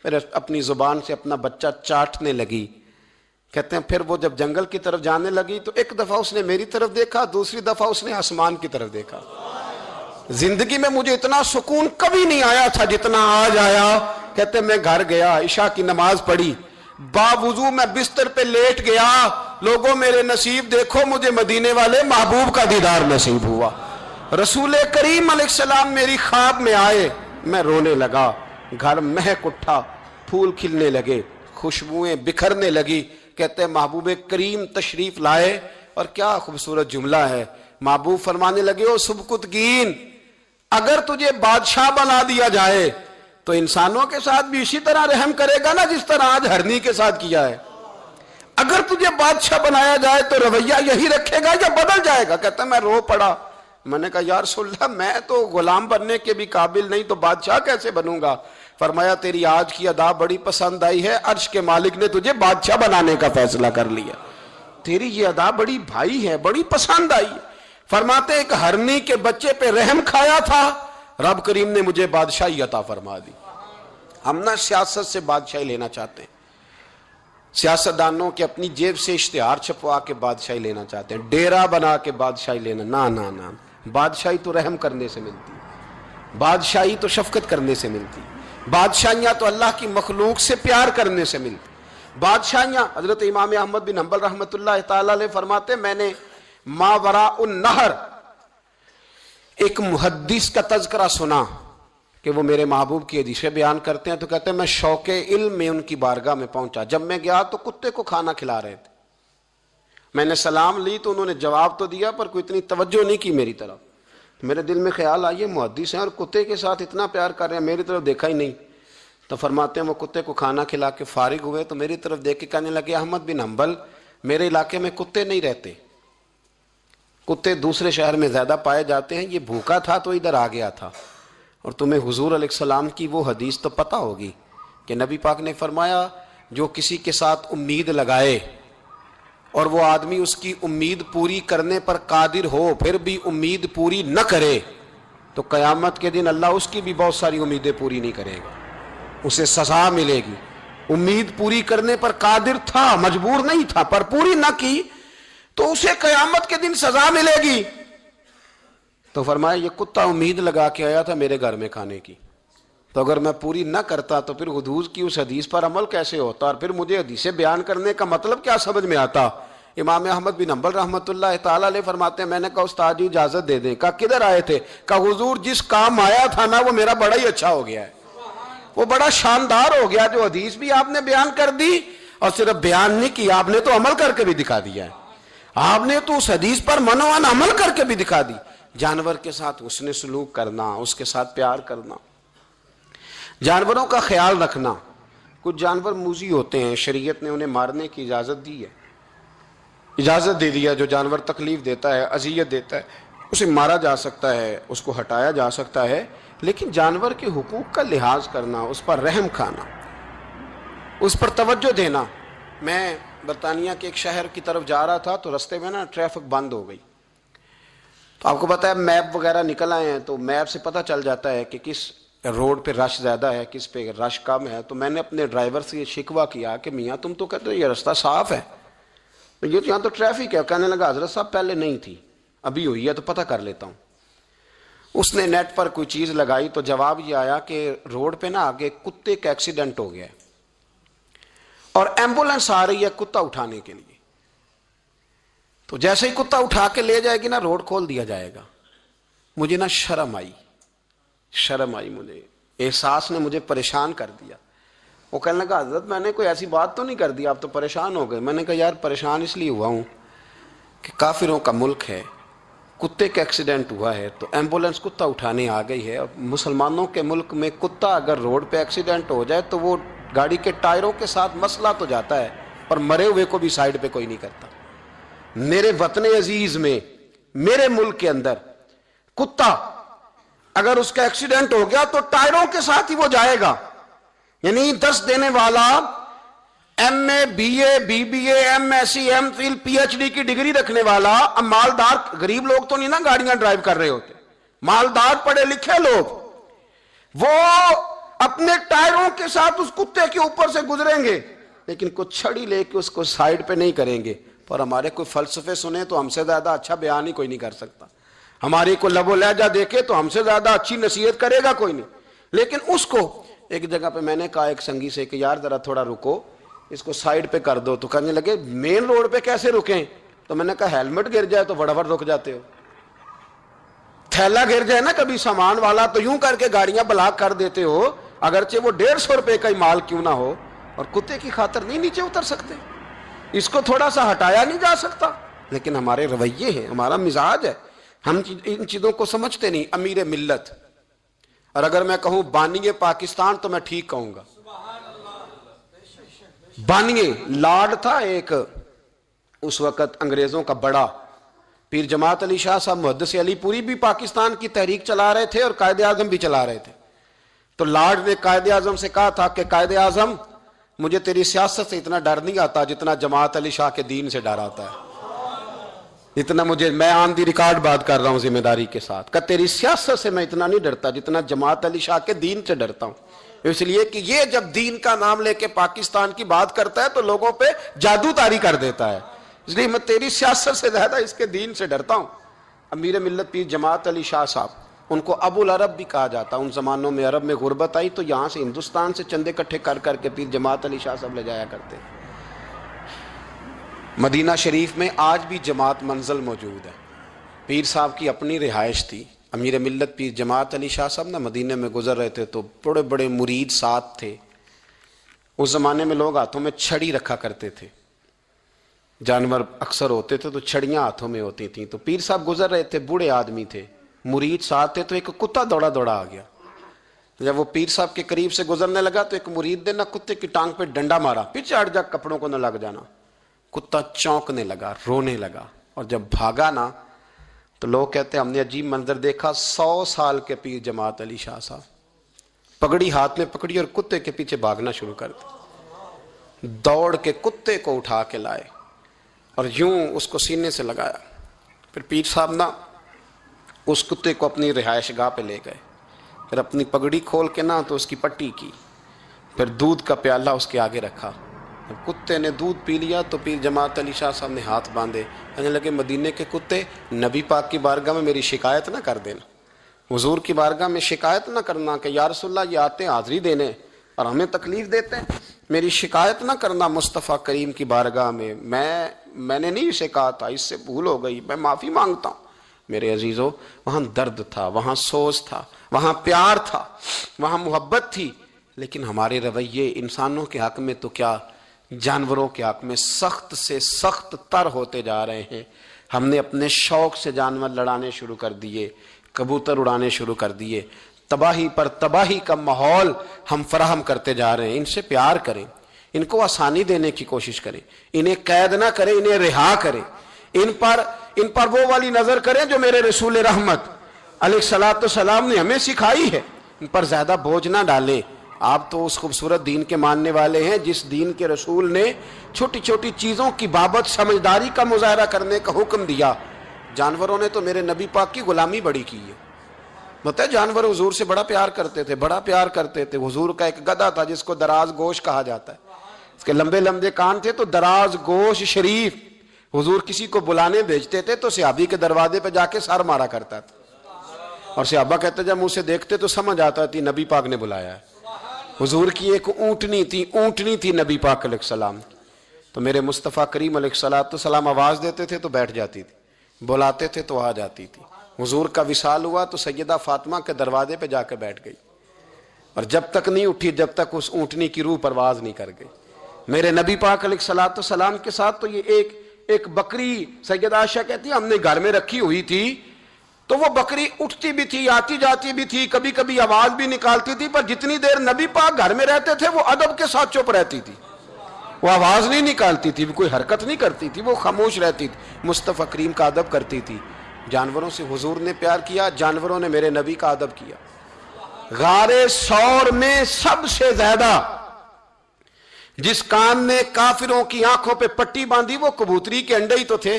پھر اپنی زبان سے اپنا بچہ چاٹنے لگی. کہتے ہیں پھر وہ جب جنگل کی طرف جانے لگی تو ایک دفعہ اس نے میری طرف دیکھا, دوسری دفعہ اس نے آسمان کی طرف دیکھا. زندگی میں مجھے اتنا سکون کبھی نہیں آیا تھا جتنا آج آیا. کہتے ہیں میں گھر گیا, عشاء کی نماز پڑھی, باوضو میں بستر پہ لیٹ گیا. لوگوں میرے نصیب دیکھو, مجھے مدینے والے محبوب کا دیدار نصیب ہوا. رسول کریم علیہ السلام میری خواب میں آئے, میں رونے لگا. گھر مہک اٹھا, پھول کھلنے لگے, خوشبوئیں بکھرنے لگی. کہتے ہیں محبوب کریم تشریف لائے, اور کیا خوبصورت جملہ ہے. محبوب فرمانے لگے, او سبکتگین, اگر تجھے بادشاہ بنا دیا جائے تو انسانوں کے ساتھ بھی اسی طرح رحم کرے گا نا جس طرح آج ہرنی کے ساتھ کیا ہے. اگر تجھے بادشاہ بنایا جائے تو رویہ یہی رکھے گا یا بدل جائے گا. کہتا ہے میں رو پڑا. میں نے کہا یا رسول اللہ, میں تو غلام بننے کے بھی قابل نہیں, تو بادشاہ کیسے بنوں گا؟ فرمایا تیری آج کی ادا بڑی پسند آئی ہے, عرش کے مالک نے تجھے بادشاہ بنانے کا فیصلہ کر لیا. تیری یہ ادا بڑی بھائی ہے, بڑی پسند آئی. فرماتے ایک ہرنی کے بچے پہ رحم کھایا تھا, رب کریم نے مجھے بادشاہی عطا فرما دی. ہم نہ سیاست سے بادشاہی لینا چاہتے ہیں, سیاستدانوں کے اپنی جیب سے اشتہار چھپوا کے بادشاہی لینا چاہتے ہیں, ڈیرا بنا کے بادشاہی لینا. نہ, بادشاہی تو رحم کرنے سے ملتی, بادشاہی تو شفقت کرنے سے ملتی, بادشاہیاں تو اللہ کی مخلوق سے پیار کرنے سے ملتی. بادشاہیاں, حضرت امام احمد بن حنبل رحمۃ اللہ تعالی علیہ فرماتے میں نے ماوراء النہر ایک محدث کا تذکرہ سنا کہ وہ میرے محبوب کی حدیثیں بیان کرتے ہیں, تو کہتے ہیں میں شوق علم میں ان کی بارگاہ میں پہنچا. جب میں گیا تو کتے کو کھانا کھلا رہے تھے. میں نے سلام لی تو انہوں نے جواب تو دیا پر کوئی اتنی توجہ نہیں کی میری طرف. میرے دل میں خیال آئیے محدث ہیں اور کتے کے ساتھ اتنا پیار کر رہے ہیں, میری طرف دیکھا ہی نہیں. تو فرماتے ہیں وہ کتے کو کھانا کھلا کے فارغ ہوئے تو میری طرف دیکھ کے کہنے لگے احمد بن حنبل, میرے علاقے میں کتے نہیں رہتے, کتے دوسرے شہر میں زیادہ پائے جاتے ہیں. یہ بھوکا تھا تو ادھر آ گیا تھا, اور تمہیں حضور علیہ السلام کی وہ حدیث تو پتہ ہوگی کہ نبی پاک نے فرمایا جو کسی کے ساتھ امید لگائے اور وہ آدمی اس کی امید پوری کرنے پر قادر ہو پھر بھی امید پوری نہ کرے تو قیامت کے دن اللہ اس کی بھی بہت ساری امیدیں پوری نہیں کرے گا، اسے سزا ملے گی۔ امید پوری کرنے پر قادر تھا، مجبور نہیں تھا، پر پوری نہ کی تو اسے قیامت کے دن سزا ملے گی۔ تو فرمایا یہ کتا امید لگا کے آیا تھا میرے گھر میں کھانے کی، تو اگر میں پوری نہ کرتا تو پھر حضور کی اس حدیث پر عمل کیسے ہوتا، اور پھر مجھے حدیثیں بیان کرنے کا مطلب کیا سمجھ میں آتا۔ امام احمد بن حنبل رحمۃ اللہ تعالیٰ علیہ فرماتے ہیں میں نے کہا استاد جی اجازت دے دیں۔ کہا کدھر آئے تھے؟ کہا حضور جس کام آیا تھا نا وہ میرا بڑا ہی اچھا ہو گیا ہے، وہ بڑا شاندار ہو گیا، جو حدیث بھی آپ نے بیان کر دی اور صرف بیان نہیں کیا، آپ نے تو عمل کر کے بھی دکھا دیا ہے، آپ نے تو اس حدیث پر منوان عمل کر کے بھی دکھا دی۔ جانور کے ساتھ حسن سلوک کرنا، اس کے ساتھ پیار کرنا، جانوروں کا خیال رکھنا۔ کچھ جانور موذی ہوتے ہیں، شریعت نے انہیں مارنے کی اجازت دی ہے، اجازت دے دیا۔ جو جانور تکلیف دیتا ہے، اذیت دیتا ہے، اسے مارا جا سکتا ہے، اس کو ہٹایا جا سکتا ہے، لیکن جانور کے حقوق کا لحاظ کرنا، اس پر رحم کھانا، اس پر توجہ دینا۔ میں برطانیہ کے ایک شہر کی طرف جا رہا تھا تو رستے میں نا ٹریفک بند ہو گئی، تو آپ کو پتا ہے میپ وغیرہ نکل آئے ہیں تو میپ سے پتہ چل جاتا ہے کہ کس روڈ پہ رش زیادہ ہے، کس پہ رش کم ہے۔ تو میں نے اپنے ڈرائیور سے یہ شکوہ کیا کہ میاں تم تو کہتے ہو یہ رستہ صاف ہے، یہ تو یہاں تو ٹریفک ہے۔ کہنے لگا حضرت صاحب پہلے نہیں تھی، ابھی ہوئی ہے تو پتہ کر لیتا ہوں۔ اس نے نیٹ پر کوئی چیز لگائی تو جواب یہ آیا کہ روڈ پہ نا آگے کتے کا ایکسیڈنٹ ہو گیا ہے اور ایمبولینس آ رہی ہے کتا اٹھانے کے لیے، تو جیسے ہی کتا اٹھا کے لے جائے گی نا روڈ کھول دیا جائے گا۔ مجھے نا شرم آئی، مجھے احساس نے مجھے پریشان کر دیا۔ وہ کہنے لگا حضرت میں نے کوئی ایسی بات تو نہیں کر دی، آپ تو پریشان ہو گئے۔ میں نے کہا یار پریشان اس لیے ہوا ہوں کہ کافروں کا ملک ہے، کتے کا ایکسیڈنٹ ہوا ہے تو ایمبولینس کتا اٹھانے آ گئی ہے، اور مسلمانوں کے ملک میں کتا اگر روڈ پہ ایکسیڈنٹ ہو جائے تو وہ گاڑی کے ٹائروں کے ساتھ مسئلہ تو جاتا ہے، پر مرے ہوئے کو بھی سائیڈ پہ کوئی نہیں کرتا۔ میرے وطن عزیز میں، میرے ملک کے اندر کتا اگر اس کا ایکسیڈنٹ ہو گیا تو ٹائروں کے ساتھ ہی وہ جائے گا، یعنی 10 دینے والا M A, B A, B B A, M S C, M Phil, P H D کی ڈگری رکھنے والا، اب مالدار غریب لوگ تو نہیں نا گاڑیاں ڈرائیو کر رہے ہوتے، مالدار پڑھے لکھے لوگ وہ اپنے ٹائروں کے ساتھ اس کتے کے اوپر سے گزریں گے، لیکن کچھ چھڑی لے کے اس کو سائیڈ پہ نہیں کریں گے۔ پر ہمارے کوئی فلسفے سنے تو ہم سے زیادہ اچھا بیان ہی کوئی نہیں کر سکتا، ہماری کو لب و لہجہ دیکھے تو ہم سے زیادہ اچھی نصیحت کرے گا کوئی نہیں۔ لیکن اس کو ایک جگہ پہ میں نے کہا ایک سنگی سے کہ یار ذرا تھوڑا رکو، اس کو سائیڈ پہ کر دو، تو کہنے لگے مین روڈ پہ کیسے رکیں؟ تو میں نے کہا ہیلمٹ گر جائے تو فٹافٹ رک جاتے ہو، تھیلا گر جائے نا کبھی سامان والا تو یوں کر کے گاڑیاں بلاک کر دیتے ہو، اگرچہ وہ 150 روپے کا ہی مال کیوں نہ ہو، اور کتے کی خاطر نہیں نیچے اتر سکتے، اس کو تھوڑا سا ہٹایا نہیں جا سکتا۔ لیکن ہمارے رویے ہیں، ہمارا مزاج ہے، ہم ان چیزوں کو سمجھتے نہیں۔ امیر ملت، اور اگر میں کہوں بانی پاکستان تو میں ٹھیک کہوں گا۔ بانی لارڈ تھا ایک اس وقت انگریزوں کا بڑا، پیر جماعت علی شاہ صاحب محدث علی پوری بھی پاکستان کی تحریک چلا رہے تھے اور قائد اعظم بھی چلا رہے تھے۔ تو لارڈ نے قائد اعظم سے کہا تھا کہ قائد اعظم مجھے تیری سیاست سے اتنا ڈر نہیں آتا جتنا جماعت علی شاہ کے دین سے ڈر آتا ہے، اتنا مجھے، میں آن دی ریکارڈ بات کر رہا ہوں ذمہ داری کے ساتھ، کہ تیری سیاست سے میں اتنا نہیں ڈرتا جتنا جماعت علی شاہ کے دین سے ڈرتا ہوں، اس لیے کہ یہ جب دین کا نام لے کے پاکستان کی بات کرتا ہے تو لوگوں پہ جادو طاری کر دیتا ہے، اس لیے میں تیری سیاست سے زیادہ اس کے دین سے ڈرتا ہوں۔ امیر ملت پیر جماعت علی شاہ صاحب، ان کو ابو العرب بھی کہا جاتا، ان زمانوں میں عرب میں غربت آئی تو یہاں سے ہندوستان سے چندے اکٹھے کر کر کے پیر جماعت علی شاہ صاحب لے جایا کرتے۔ مدینہ شریف میں آج بھی جماعت منزل موجود ہے، پیر صاحب کی اپنی رہائش تھی۔ امیر ملت پیر جماعت علی شاہ صاحب نا مدینے میں گزر رہے تھے تو بڑے بڑے مرید ساتھ تھے۔ اس زمانے میں لوگ ہاتھوں میں چھڑی رکھا کرتے تھے، جانور اکثر ہوتے تھے تو چھڑیاں ہاتھوں میں ہوتی تھیں، تو پیر صاحب گزر رہے تھے، بوڑھے آدمی تھے، مرید ساتھ تھے، تو ایک کتا دوڑا دوڑا آ گیا۔ جب وہ پیر صاحب کے قریب سے گزرنے لگا تو ایک مرید نے نا کتے کی ٹانگ پہ ڈنڈا مارا، پیچھے ہٹ جا، کپڑوں کو نہ لگ جانا۔ کتا چونکنے لگا، رونے لگا، اور جب بھاگا نا تو لوگ کہتے ہیں ہم نے عجیب منظر دیکھا، 100 سال کے پیر جماعت علی شاہ صاحب پگڑی ہاتھ میں پکڑی اور کتے کے پیچھے بھاگنا شروع کر دی. دوڑ کے کتے کو اٹھا کے لائے اور یوں اس کو سینے سے لگایا. پھر پیر صاحب نا اس کتے کو اپنی رہائش گاہ پہ لے گئے. پھر اپنی پگڑی کھول کے نا تو اس کی پٹی کی. پھر دودھ کا پیالہ اس کے آگے رکھا. جب کتے نے دودھ پی لیا تو پیر جماعت علی شاہ صاحب نے ہاتھ باندھے. کہنے لگے مدینے کے کتے نبی پاک کی بارگاہ میں میری شکایت نہ کر دینا, حضور کی بارگاہ میں شکایت نہ کرنا کہ یا رسول اللہ یہ آتے ہیں حاضری دینے اور ہمیں تکلیف دیتے ہیں, میری شکایت نہ کرنا مصطفیٰ کریم کی بارگاہ میں. میں نے نہیں اسے کہا تھا, اس سے بھول ہو گئی, میں معافی مانگتا ہوں. میرے عزیزو, وہاں درد تھا, وہاں سوز تھا, وہاں پیار تھا, وہاں محبت تھی. لیکن ہمارے رویے انسانوں کے حق میں تو کیا, جانوروں کے حق میں سخت سے سخت تر ہوتے جا رہے ہیں. ہم نے اپنے شوق سے جانور لڑانے شروع کر دیے, کبوتر اڑانے شروع کر دیے. تباہی پر تباہی کا ماحول ہم فراہم کرتے جا رہے ہیں. ان سے پیار کریں, ان کو آسانی دینے کی کوشش کریں, انہیں قید نہ کریں, انہیں رہا کریں. ان پر وہ والی نظر کریں جو میرے رسول رحمت علیہ الصلوۃ والسلام نے ہمیں سکھائی ہے. ان پر زیادہ بوجھ نہ ڈالیں. آپ تو اس خوبصورت دین کے ماننے والے ہیں جس دین کے رسول نے چھوٹی چھوٹی چیزوں کی بابت سمجھداری کا مظاہرہ کرنے کا حکم دیا. جانوروں نے تو میرے نبی پاک کی غلامی بڑی کی ہے. بتائے جانور حضور سے بڑا پیار کرتے تھے, بڑا پیار کرتے تھے. حضور کا ایک گدھا تھا جس کو دراز گوش کہا جاتا ہے, اس کے لمبے لمبے کان تھے تو دراز گوش شریف. حضور کسی کو بلانے بھیجتے تھے تو صحابی کے دروازے پہ جا کے سر مارا کرتا تھا, اور صحابہ کہتے جب منہ سے دیکھتے تو سمجھ آتا تھی نبی پاک نے بلایا ہے. حضور کی ایک اونٹنی تھی نبی پاک علیہ السلام. تو میرے مصطفیٰ کریم علیہ الصلوۃ والسلام آواز دیتے تھے تو بیٹھ جاتی تھی, بلاتے تھے تو آ جاتی تھی. حضور کا وصال ہوا تو سیدہ فاطمہ کے دروازے پہ جا کے بیٹھ گئی, اور جب تک نہیں اٹھی جب تک اس اونٹنی کی روح پرواز نہیں کر گئی. میرے نبی پاک علیہ الصلوۃ والسلام کے ساتھ تو یہ ایک بکری سیدہ عائشہ کہتی ہم نے گھر میں رکھی ہوئی تھی, تو وہ بکری اٹھتی بھی تھی, آتی جاتی بھی تھی, کبھی کبھی آواز بھی نکالتی تھی, پر جتنی دیر نبی پاک گھر میں رہتے تھے وہ ادب کے ساتھ چپ رہتی تھی. وہ آواز نہیں نکالتی تھی, وہ کوئی حرکت نہیں کرتی تھی, وہ خاموش رہتی تھی. مصطفیٰ کریم کا ادب کرتی تھی. جانوروں سے حضور نے پیار کیا, جانوروں نے میرے نبی کا ادب کیا. غار ثور میں سب سے زیادہ جس کان نے کافروں کی آنکھوں پہ پٹی باندھی وہ کبوتری کے انڈے ہی تو تھے,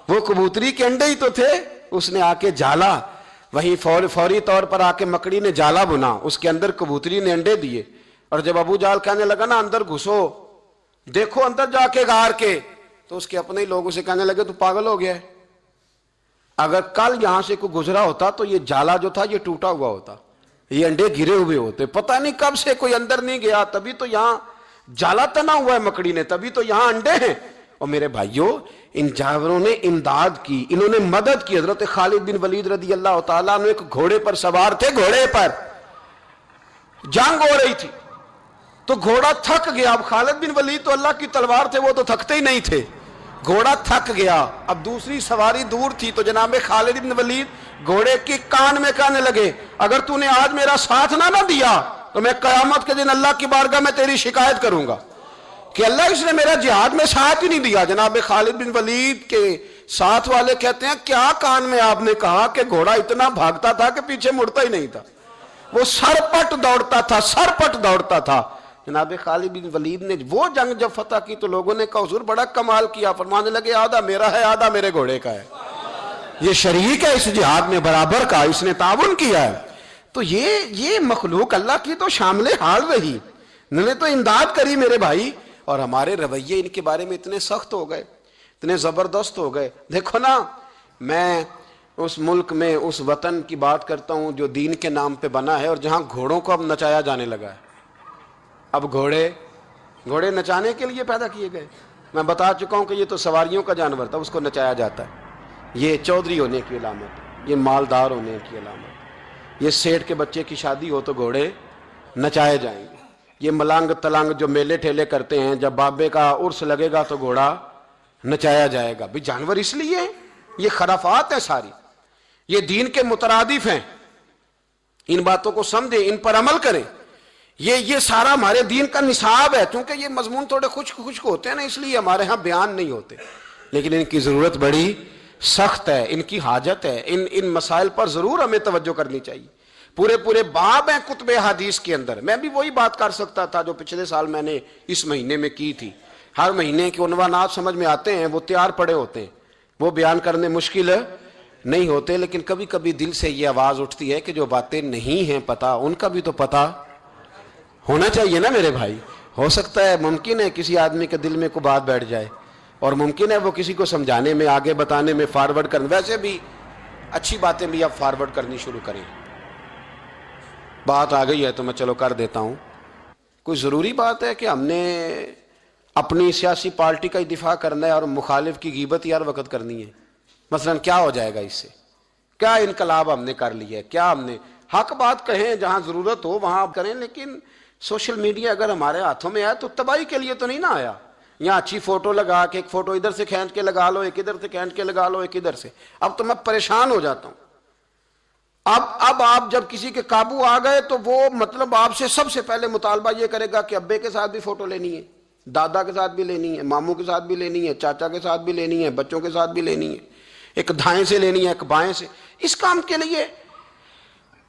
وہ کبوتری کے انڈے ہی تو تھے. اس نے آ کے جالا, وہیں فوری طور پر آ کے مکڑی نے جالا بنا, اس کے اندر کبوتری نے انڈے دیے. اور جب ابو جہل کہنے لگا نا اندر گھسو, دیکھو اندر جا کے غار کے, تو اس کے اپنے ہی لوگ اسے کہنے لگے تو پاگل ہو گیا ہے. اگر کل یہاں سے کوئی گزرا ہوتا تو یہ جالا جو تھا یہ ٹوٹا ہوا ہوتا, یہ انڈے گرے ہوئے ہوتے. پتہ نہیں کب سے کوئی اندر نہیں گیا, تبھی تو یہاں جالا تنا ہوا ہے مکڑی نے, تبھی تو یہاں انڈے ہیں. اور میرے بھائیوں, ان جانوروں نے امداد کی, انہوں نے مدد کی. حضرت خالد بن ولید رضی اللہ تعالیٰ عنہ ایک گھوڑے پر سوار تھے, گھوڑے پر جنگ ہو رہی تھی تو گھوڑا تھک گیا. اب خالد بن ولید تو اللہ کی تلوار تھے, وہ تو تھکتے ہی نہیں تھے. گھوڑا تھک گیا, اب دوسری سواری دور تھی, تو جناب خالد بن ولید گھوڑے کے کان میں کہنے لگے اگر تو نے آج میرا ساتھ نہ دیا تو میں قیامت کے دن اللہ کی بارگاہ میں تیری شکایت کروں گا کہ اللہ اس نے میرا جہاد میں ساتھ ہی نہیں دیا. جناب خالد بن ولید کے ساتھ والے کہتے ہیں کیا کان میں آپ نے کہا کہ گھوڑا اتنا بھاگتا تھا کہ پیچھے مڑتا ہی نہیں تھا, وہ سرپٹ دوڑتا تھا, سرپٹ دوڑتا تھا. جناب خالد بن ولید نے وہ جنگ جب فتح کی تو لوگوں نے کہا حضور بڑا کمال کیا. فرمانے لگے آدھا میرا ہے آدھا میرے گھوڑے کا ہے, یہ شریک ہے اس جہاد میں برابر کا, اس نے تعاون کیا ہے. تو یہ مخلوق اللہ کی تو شامل حال رہی, انہوں نے تو امداد کری میرے بھائی. اور ہمارے رویے ان کے بارے میں اتنے سخت ہو گئے, اتنے زبردست ہو گئے. دیکھو نا, میں اس ملک میں اس وطن کی بات کرتا ہوں جو دین کے نام پہ بنا ہے, اور جہاں گھوڑوں کو اب نچایا جانے لگا ہے. اب گھوڑے نچانے کے لیے پیدا کیے گئے. میں بتا چکا ہوں کہ یہ تو سواریوں کا جانور تھا, اس کو نچایا جاتا ہے. یہ چودھری ہونے کی علامت, یہ مالدار ہونے کی علامت. یہ سیٹھ کے بچے کی شادی ہو تو گھوڑے نچائے جائیں گے. یہ ملانگ تلانگ جو میلے ٹھیلے کرتے ہیں, جب بابے کا عرس لگے گا تو گھوڑا نچایا جائے گا. بھی جانور اس لیے ہیں, یہ خرافات ہیں ساری, یہ دین کے مترادف ہیں. ان باتوں کو سمجھیں, ان پر عمل کریں. یہ سارا ہمارے دین کا نصاب ہے. چونکہ یہ مضمون تھوڑے خشک ہوتے ہیں نا, اس لیے ہمارے ہاں بیان نہیں ہوتے, لیکن ان کی ضرورت بڑی سخت ہے, ان کی حاجت ہے. ان مسائل پر ضرور ہمیں توجہ کرنی چاہیے. پورے پورے باب ہیں کتب حدیث کے اندر. میں بھی وہی بات کر سکتا تھا جو پچھلے سال میں نے اس مہینے میں کی تھی. ہر مہینے کے عنوانات سمجھ میں آتے ہیں, وہ تیار پڑے ہوتے ہیں, وہ بیان کرنے مشکل نہیں ہوتے, لیکن کبھی کبھی دل سے یہ آواز اٹھتی ہے کہ جو باتیں نہیں ہیں پتہ, ان کا بھی تو پتہ ہونا چاہیے نا میرے بھائی. ہو سکتا ہے, ممکن ہے کسی آدمی کے دل میں کوئی بات بیٹھ جائے, اور ممکن ہے وہ کسی کو سمجھانے میں, آگے بتانے میں, فارورڈ کرنے, ویسے بھی اچھی باتیں بھی آپ فارورڈ کرنی شروع کریں. بات آ گئی ہے تو میں چلو کر دیتا ہوں. کوئی ضروری بات ہے کہ ہم نے اپنی سیاسی پارٹی کا دفاع کرنا ہے اور مخالف کی غیبت ہر وقت کرنی ہے؟ مثلا کیا ہو جائے گا اس سے؟ کیا انقلاب ہم نے کر لیا ہے؟ کیا ہم نے حق بات کہیں, جہاں ضرورت ہو وہاں کریں, لیکن سوشل میڈیا اگر ہمارے ہاتھوں میں آیا تو تباہی کے لیے تو نہیں نہ آیا. یہاں اچھی فوٹو لگا کے, ایک فوٹو ادھر سے کھینچ کے لگا لو, ایک ادھر سے کھینچ کے لگا لو, ایک ادھر سے. اب تو میں پریشان ہو جاتا ہوں. اب آپ جب کسی کے قابو آ گئے تو وہ مطلب آپ سے سب سے پہلے مطالبہ یہ کرے گا کہ ابے کے ساتھ بھی فوٹو لینی ہے, دادا کے ساتھ بھی لینی ہے, ماموں کے ساتھ بھی لینی ہے, چاچا کے ساتھ بھی لینی ہے, بچوں کے ساتھ بھی لینی ہے, ایک دھائیں سے لینی ہے, ایک بائیں سے. اس کام کے لیے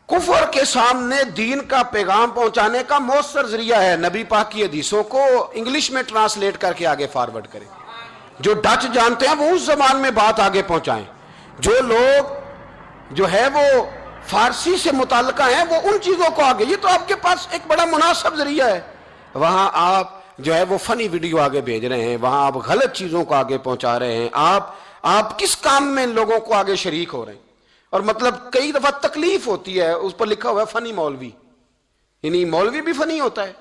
کفر کے سامنے دین کا پیغام پہنچانے کا مؤثر ذریعہ ہے نبی پاک کی حدیثوں کو انگلش میں ٹرانسلیٹ کر کے آگے فارورڈ کریں. جو ڈچ جانتے ہیں وہ اس زبان میں بات آگے پہنچائیں. جو لوگ جو ہے وہ فارسی سے متعلقہ ہیں وہ ان چیزوں کو آگے, یہ تو آپ کے پاس ایک بڑا مناسب ذریعہ ہے. وہاں آپ جو ہے وہ فنی ویڈیو آگے بھیج رہے ہیں, وہاں آپ غلط چیزوں کو آگے پہنچا رہے ہیں. آپ کس کام میں لوگوں کو آگے شریک ہو رہے ہیں؟ اور مطلب کئی دفعہ تکلیف ہوتی ہے, اس پر لکھا ہوا ہے فنی مولوی, یعنی مولوی بھی فنی ہوتا ہے,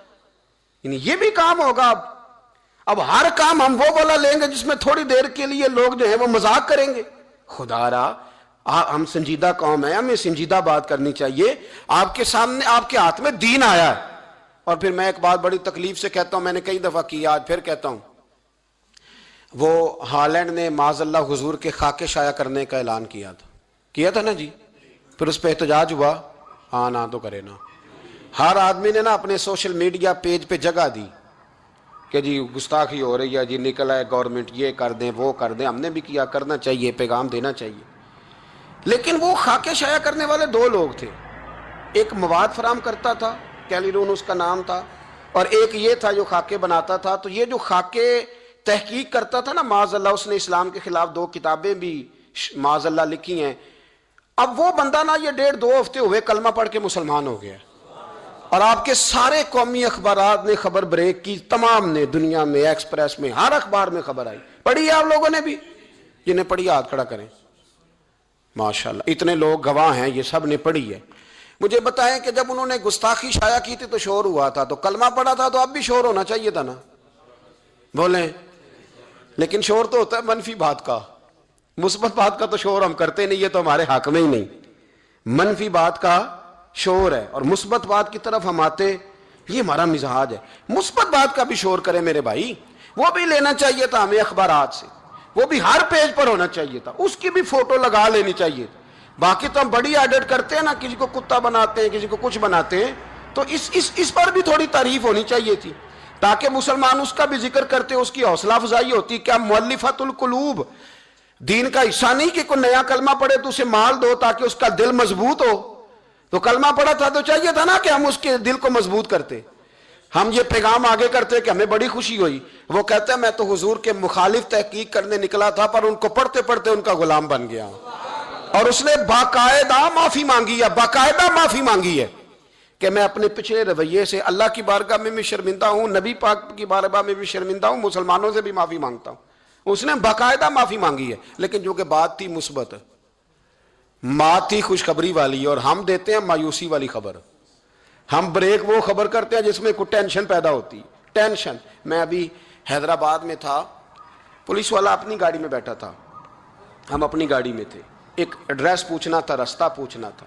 یعنی یہ بھی کام ہوگا. اب ہر کام ہم وہ والا لیں گے جس میں تھوڑی دیر کے لیے لوگ جو ہیں وہ مذاق کریں گے. خدا را, ہم سنجیدہ قوم ہیں, ہمیں سنجیدہ بات کرنی چاہیے. آپ کے سامنے, آپ کے ہاتھ میں دین آیا ہے. اور پھر میں ایک بات بڑی تکلیف سے کہتا ہوں, میں نے کئی دفعہ کی, آج پھر کہتا ہوں. وہ ہالینڈ نے معاذ اللہ حضور کے خاکے شائع کرنے کا اعلان کیا تھا نا جی, پھر اس پہ احتجاج ہوا. ہاں نہ تو کرے نا, ہر آدمی نے نا اپنے سوشل میڈیا پیج پہ جگہ دی کہ جی گستاخی ہو رہی ہے جی, نکل آئے گورنمنٹ, یہ کر دیں وہ کر دیں. ہم نے بھی کیا, کرنا چاہیے, پیغام دینا چاہیے. لیکن وہ خاکے شائع کرنے والے دو لوگ تھے. ایک مواد فراہم کرتا تھا, کیلیرون اس کا نام تھا, اور ایک یہ تھا جو خاکے بناتا تھا. تو یہ جو خاکے تحقیق کرتا تھا نا, معاذ اللہ اس نے اسلام کے خلاف 2 کتابیں بھی معاذ اللہ لکھی ہیں. اب وہ بندہ نا, یہ 1.5-2 ہفتے ہوئے کلمہ پڑھ کے مسلمان ہو گیا, اور آپ کے سارے قومی اخبارات نے خبر بریک کی, تمام نے, دنیا میں, ایکسپریس میں, ہر اخبار میں خبر آئی. پڑھی ہے آپ لوگوں نے بھی؟ جنہیں پڑھی ہاتھ کھڑا کریں. ماشاءاللہ اتنے لوگ گواہ ہیں, یہ سب نے پڑھی ہے. مجھے بتائیں کہ جب انہوں نے گستاخی شائع کی تھی تو شور ہوا تھا, تو کلمہ پڑھا تھا تو اب بھی شور ہونا چاہیے تھا نا, بولیں. لیکن شور تو ہوتا ہے منفی بات کا, مثبت بات کا تو شور ہم کرتے نہیں, یہ تو ہمارے حق میں ہی نہیں. منفی بات کا شور ہے, اور مثبت بات کی طرف ہم آتے, یہ ہمارا مزاج ہے. مثبت بات کا بھی شور کرے میرے بھائی, وہ بھی لینا چاہیے تھا ہمیں اخبارات سے, وہ بھی ہر پیج پر ہونا چاہیے تھا, اس کی بھی فوٹو لگا لینی چاہیے. باقی تو ہم بڑی ایڈٹ کرتے ہیں نا, کسی کو کتا بناتے ہیں, کسی کو کچھ بناتے ہیں, تو اس پر بھی تھوڑی تعریف ہونی چاہیے تھی, تاکہ مسلمان اس کا بھی ذکر کرتے, اس کی حوصلہ افزائی ہوتی. کیا مؤلفۃ القلوب دین کا حصہ نہیں کہ کوئی نیا کلمہ پڑھے تو اسے مال دو تاکہ اس کا دل مضبوط ہو؟ تو کلمہ پڑھا تھا تو چاہیے تھا نا کہ ہم اس کے دل کو مضبوط کرتے, ہم یہ پیغام آگے کرتے کہ ہمیں بڑی خوشی ہوئی. وہ کہتا ہے میں تو حضور کے مخالف تحقیق کرنے نکلا تھا, پر ان کو پڑھتے پڑھتے ان کا غلام بن گیا. اور اس نے باقاعدہ معافی مانگی ہے, باقاعدہ معافی مانگی ہے کہ میں اپنے پچھلے رویے سے اللہ کی بارگاہ میں بھی شرمندہ ہوں, نبی پاک کی بارگاہ میں بھی شرمندہ ہوں, مسلمانوں سے بھی معافی مانگتا ہوں. اس نے باقاعدہ معافی مانگی ہے. لیکن جو کہ بات تھی مثبت, بات تھی خوشخبری والی, اور ہم دیتے ہیں مایوسی والی خبر. ہم بریک وہ خبر کرتے ہیں جس میں کوئی ٹینشن پیدا ہوتی. ٹینشن. میں ابھی حیدرآباد میں تھا, پولیس والا اپنی گاڑی میں بیٹھا تھا, ہم اپنی گاڑی میں تھے. ایک ایڈریس پوچھنا تھا, رستہ پوچھنا تھا.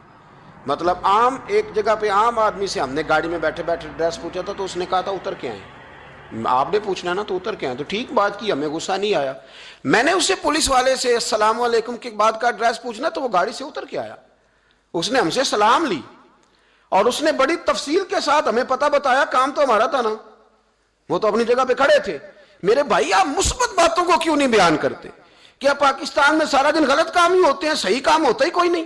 مطلب عام ایک جگہ پہ عام آدمی سے ہم نے گاڑی میں بیٹھے بیٹھے ایڈریس پوچھا تھا, تو اس نے کہا تھا اتر کے آئیں. آپ نے پوچھنا نا تو اتر کے آئیں. تو ٹھیک بات کی, ہمیں غصہ نہیں آیا. میں نے اس سے پولیس والے سے السلام علیکم کے بعد کا ایڈریس پوچھنا, تو وہ گاڑی سے اتر کے آیا. اس نے ہم سے سلام لی, اور اس نے بڑی تفصیل کے ساتھ ہمیں پتہ بتایا. کام تو ہمارا تھا نا, وہ تو اپنی جگہ پہ کھڑے تھے. میرے بھائی آپ مثبت باتوں کو کیوں نہیں بیان کرتے؟ کیا پاکستان میں سارا دن غلط کام ہی ہوتے ہیں, صحیح کام ہوتا ہی کوئی نہیں؟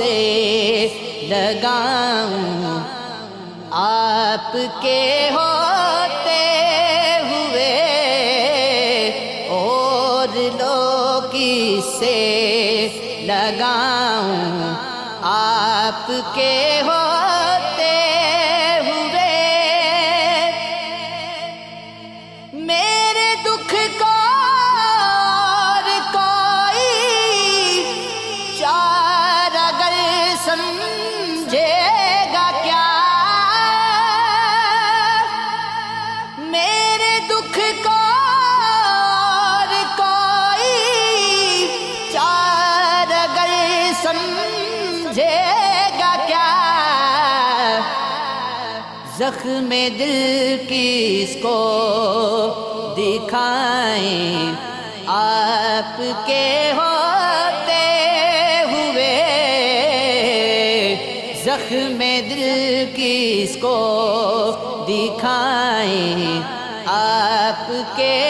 سے لگاؤں آپ کے ہوتے ہوئے اور لوگ سے لگاؤں آپ کے ہوتے ہوئے میرے دکھ کو اور کوئی چار اگر سمجھے گا کیا میرے دکھ کو اور کوئی چار اگر سمجھے گا کیا زخم دل کس کو دکھائیں آپ کے ہوتے ہوئے زخم دل کس کو دکھائیں آپ کے